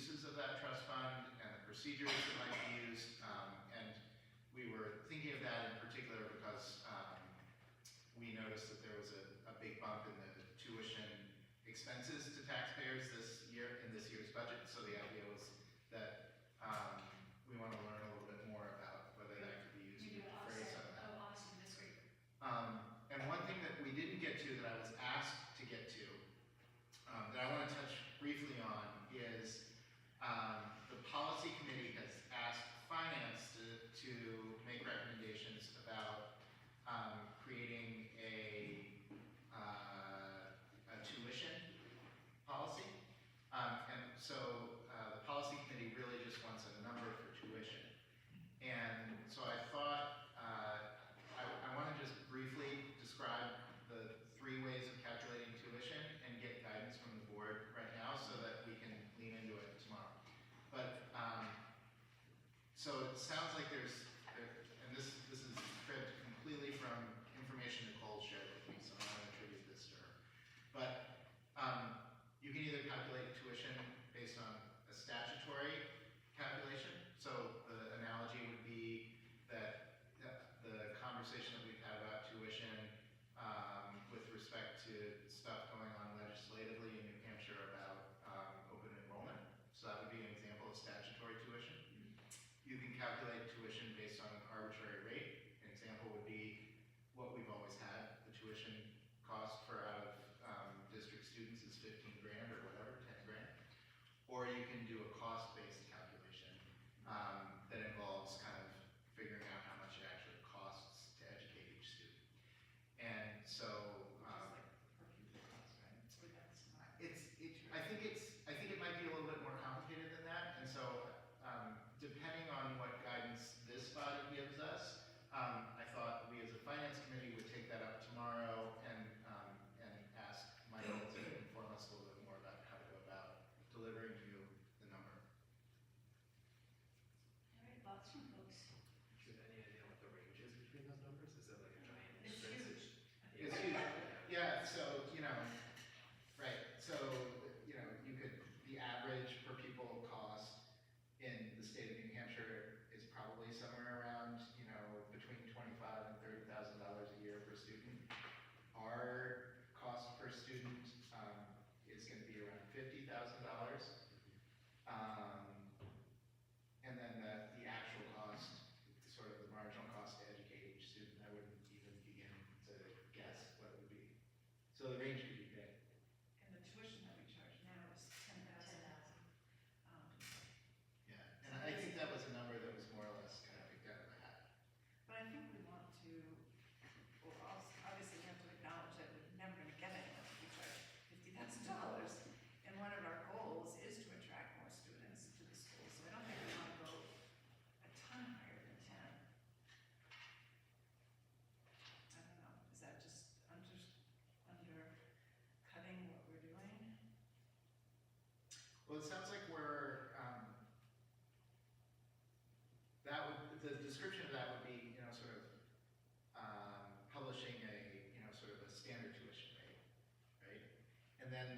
uses of that trust fund and the procedures that might be used. And we were thinking of that in particular because we noticed that there was a big bump in the tuition expenses to taxpayers this year in this year's budget. So the idea was that we want to learn a little bit more about whether that could be used to defray some of that. Oh, awesome, that's great. And one thing that we didn't get to that I was asked to get to, that I want to touch briefly on is the policy committee has asked finance to make recommendations about creating a tuition policy. And so the policy committee really just wants a number for tuition. And so I thought I want to just briefly describe the 3 ways of calculating tuition and get guidance from the board right now so that we can lean into it tomorrow. But so it sounds like and this is cribbed completely from information Nicole shared with me, so I'm going to attribute this to her. But you can either calculate tuition based on a statutory calculation. So the analogy would be that the conversation that we've had about tuition with respect to stuff going on legislatively in New Hampshire about open enrollment. So that would be an example of statutory tuition. You can calculate tuition based on an arbitrary rate. An example would be what we've always had. The tuition cost for out of district students is 15 grand or whatever, 10 grand. Or you can do a cost-based calculation that involves kind of figuring out how much it actually costs to educate each student. And so I think it might be a little bit more complicated than that. And so depending on what guidance this body gives us, I thought we as a finance committee would take that up tomorrow and ask Michael to inform us a little bit more about how to go about delivering you the number. All right, thoughts from folks? Do you have any idea what the range is between those numbers? Is that like a giant It's difference? huge. It's huge. Yeah, so, right, so, the average per pupil cost in the state of New Hampshire is probably somewhere around, between $25,000 and $30,000 a year per student. Our cost per student is going to be around $50,000. And then the actual cost, sort of the marginal cost to educate each student, I wouldn't even begin to guess what it would be. So the range could be big. And the tuition that we charge now is 10,000. Yeah, and I think that was a number that was more or less kind of picked out of the hat. But I think we want to, obviously we have to acknowledge that we're never going to get anywhere if we charge $50,000. And one of our goals is to attract more students to the school. So I don't think we want to go a ton higher than 10. I don't know, is that just undercutting what we're doing? Well, it sounds like the description of that would be, sort of publishing sort of a standard tuition rate, right? And then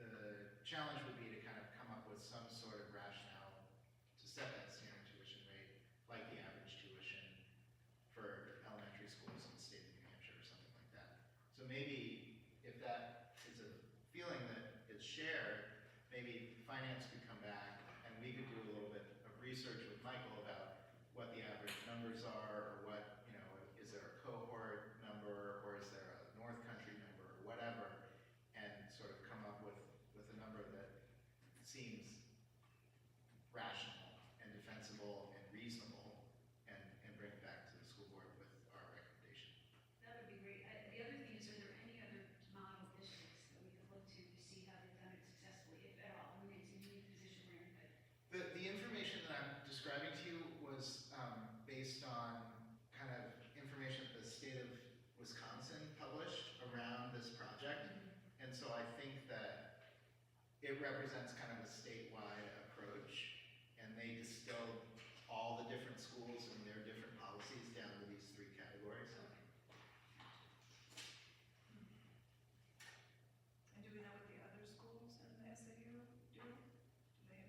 the challenge would be to kind of come up with some sort of rationale to set that standard tuition rate, like the average tuition for elementary schools in the state of New Hampshire or something like that. So maybe if that is a feeling that is shared, maybe finance could come back and we could do a little bit of research with Michael about what the average numbers are, or what, is there a cohort number, or is there a North Country number, or whatever, and sort of come up with a number that seems rational and defensible and reasonable, and bring it back to the school board with our recommendation. That would be great. The other thing is, are there any other model districts that we could look to see how they've done it successfully, if at all? I mean, it's a unique position we're in, but The information that I'm describing to you was based on kind of information that the state of Wisconsin published around this project. And so I think that it represents kind of a statewide approach, and they distilled all the different schools and their different policies down to these 3 categories. And do we know what the other schools in the SAU do? Do they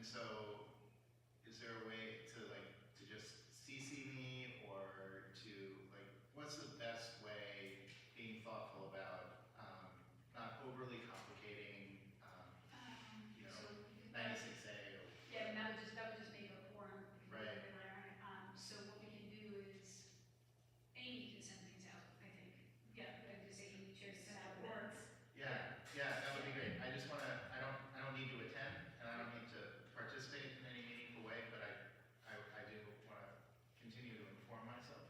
And so, is there a way to just CC me or to what's the best way, being thoughtful about not overly complicating, you know, So, 96A or yeah, and that would just make a forum. Right. So what we can do is, Amy can send things out, I think. Yeah, I would just say Amy should send out, or, yeah, that would be great. I just want to, I don't need to attend and I don't need to participate in any meaningful way, but I do want to continue to inform myself.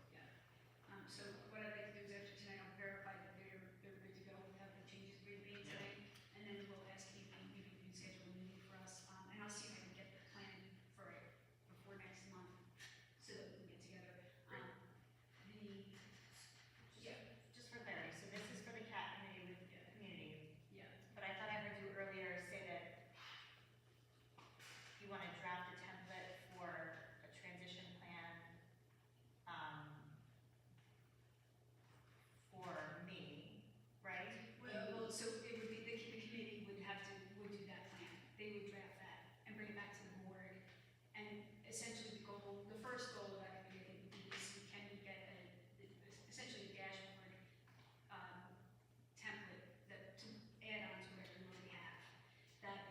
so what I'd like to do is after tonight, I'll verify that they're good to go, have the changes we made Yeah. tonight. And then we'll ask Amy, maybe we can schedule a meeting for us, and I'll see if I can get the plan for it before next month, so that we can get together. Great. Just for clarity, so this is for the CAT committee with the community, Yeah, but I thought I heard you earlier say that you want to draft a template for a transition plan, for me, right? well, so it would be, the committee would do that plan. They would draft that and bring it back to the board. And essentially the first goal of that committee, I think, would be to see, can we get essentially a dashboard template to add on to whatever we already have, that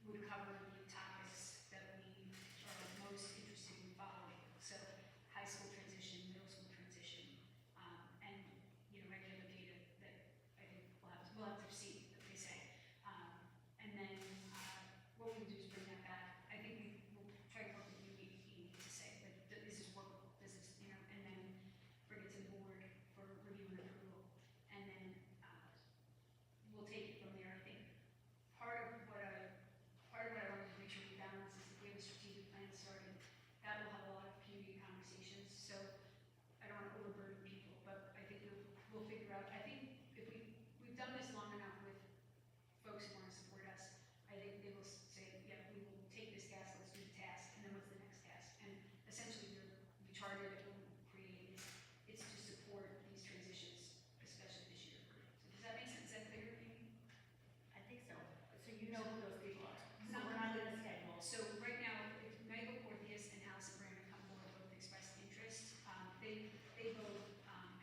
would cover the topics that we are most interested in following. So high school transition, middle school transition, and, any other data that I think we'll have to see what they say. And then, what we'll do is bring that back. I think we'll try to work with you to say that this is workable, this is, and then bring it to the board for review and approval. And then, we'll take it from there. I think part of what I wanted to make sure we balance is if we have a strategic plan started, that will have a lot of community conversations. So I don't want to overburden people, but I think we'll figure out. I think if we've done this long enough with folks who want to support us, I think they will say, yeah, we will take this task, let's do the task, and then what's the next task? And essentially, the charter that we'll create is to support these transitions, especially this year. So does that make sense? Is that clear, Amy? I think so. So you know who those people are. So we're not in the schedule. So right now, if Michael Porteous and Allison Brandon come forward, both expressed interest. They both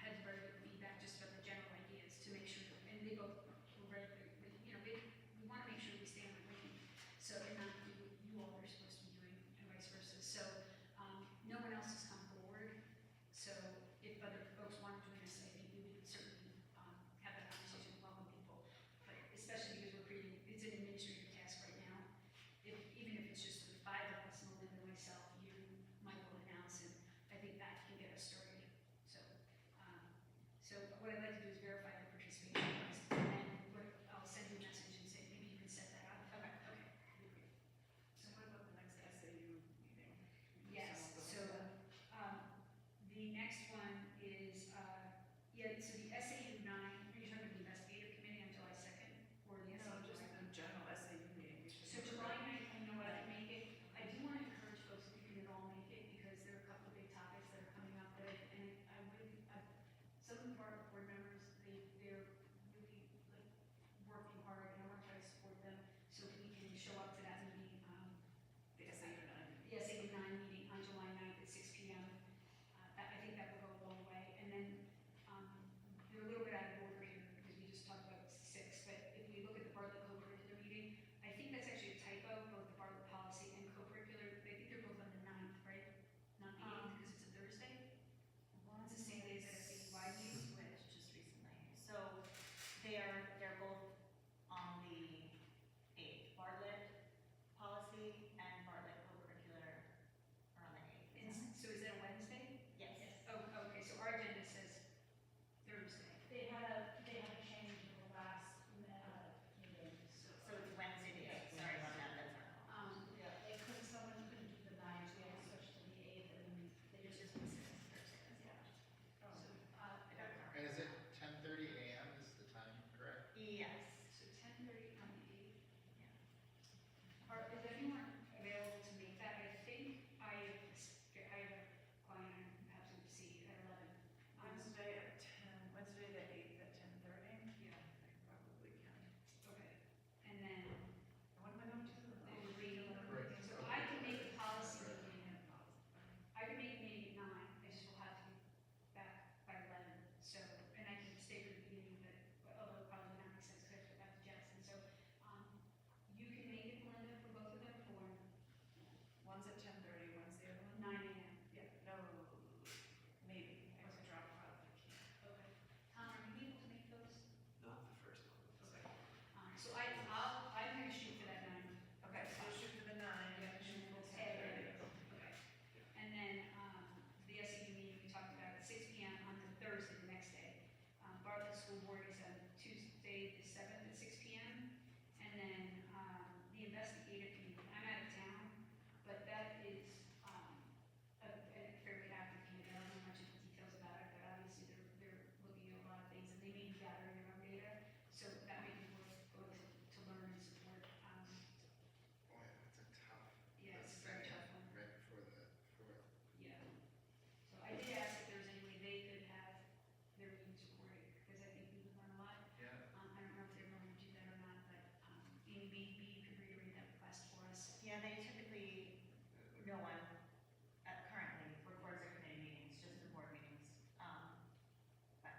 had very good feedback just about the general ideas to make sure, and they both were very, we want to make sure we stay on the lane. So, and not do what you all are supposed to be doing and vice versa. So, no one else has come forward. Yeah, they typically, no one currently records their committee meetings, just the board meetings. But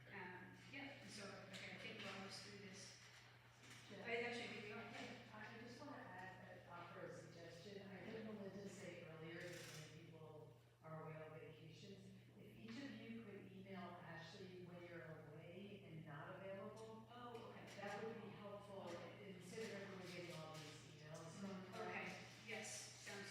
All right, yeah, and so, okay, I think we're almost through this. I think we are, yeah. I just want to add, offer a suggestion. I heard Melinda say earlier that many people are away on vacations. If each of you could email Ashley when you're away and not available, Oh, okay. that would be helpful instead of everyone getting all these emails. Okay, yes, sounds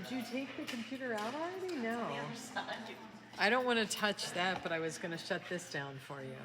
Did you take the computer out already? No. On the other side. I don't want to touch that, but I was going to shut this down for you.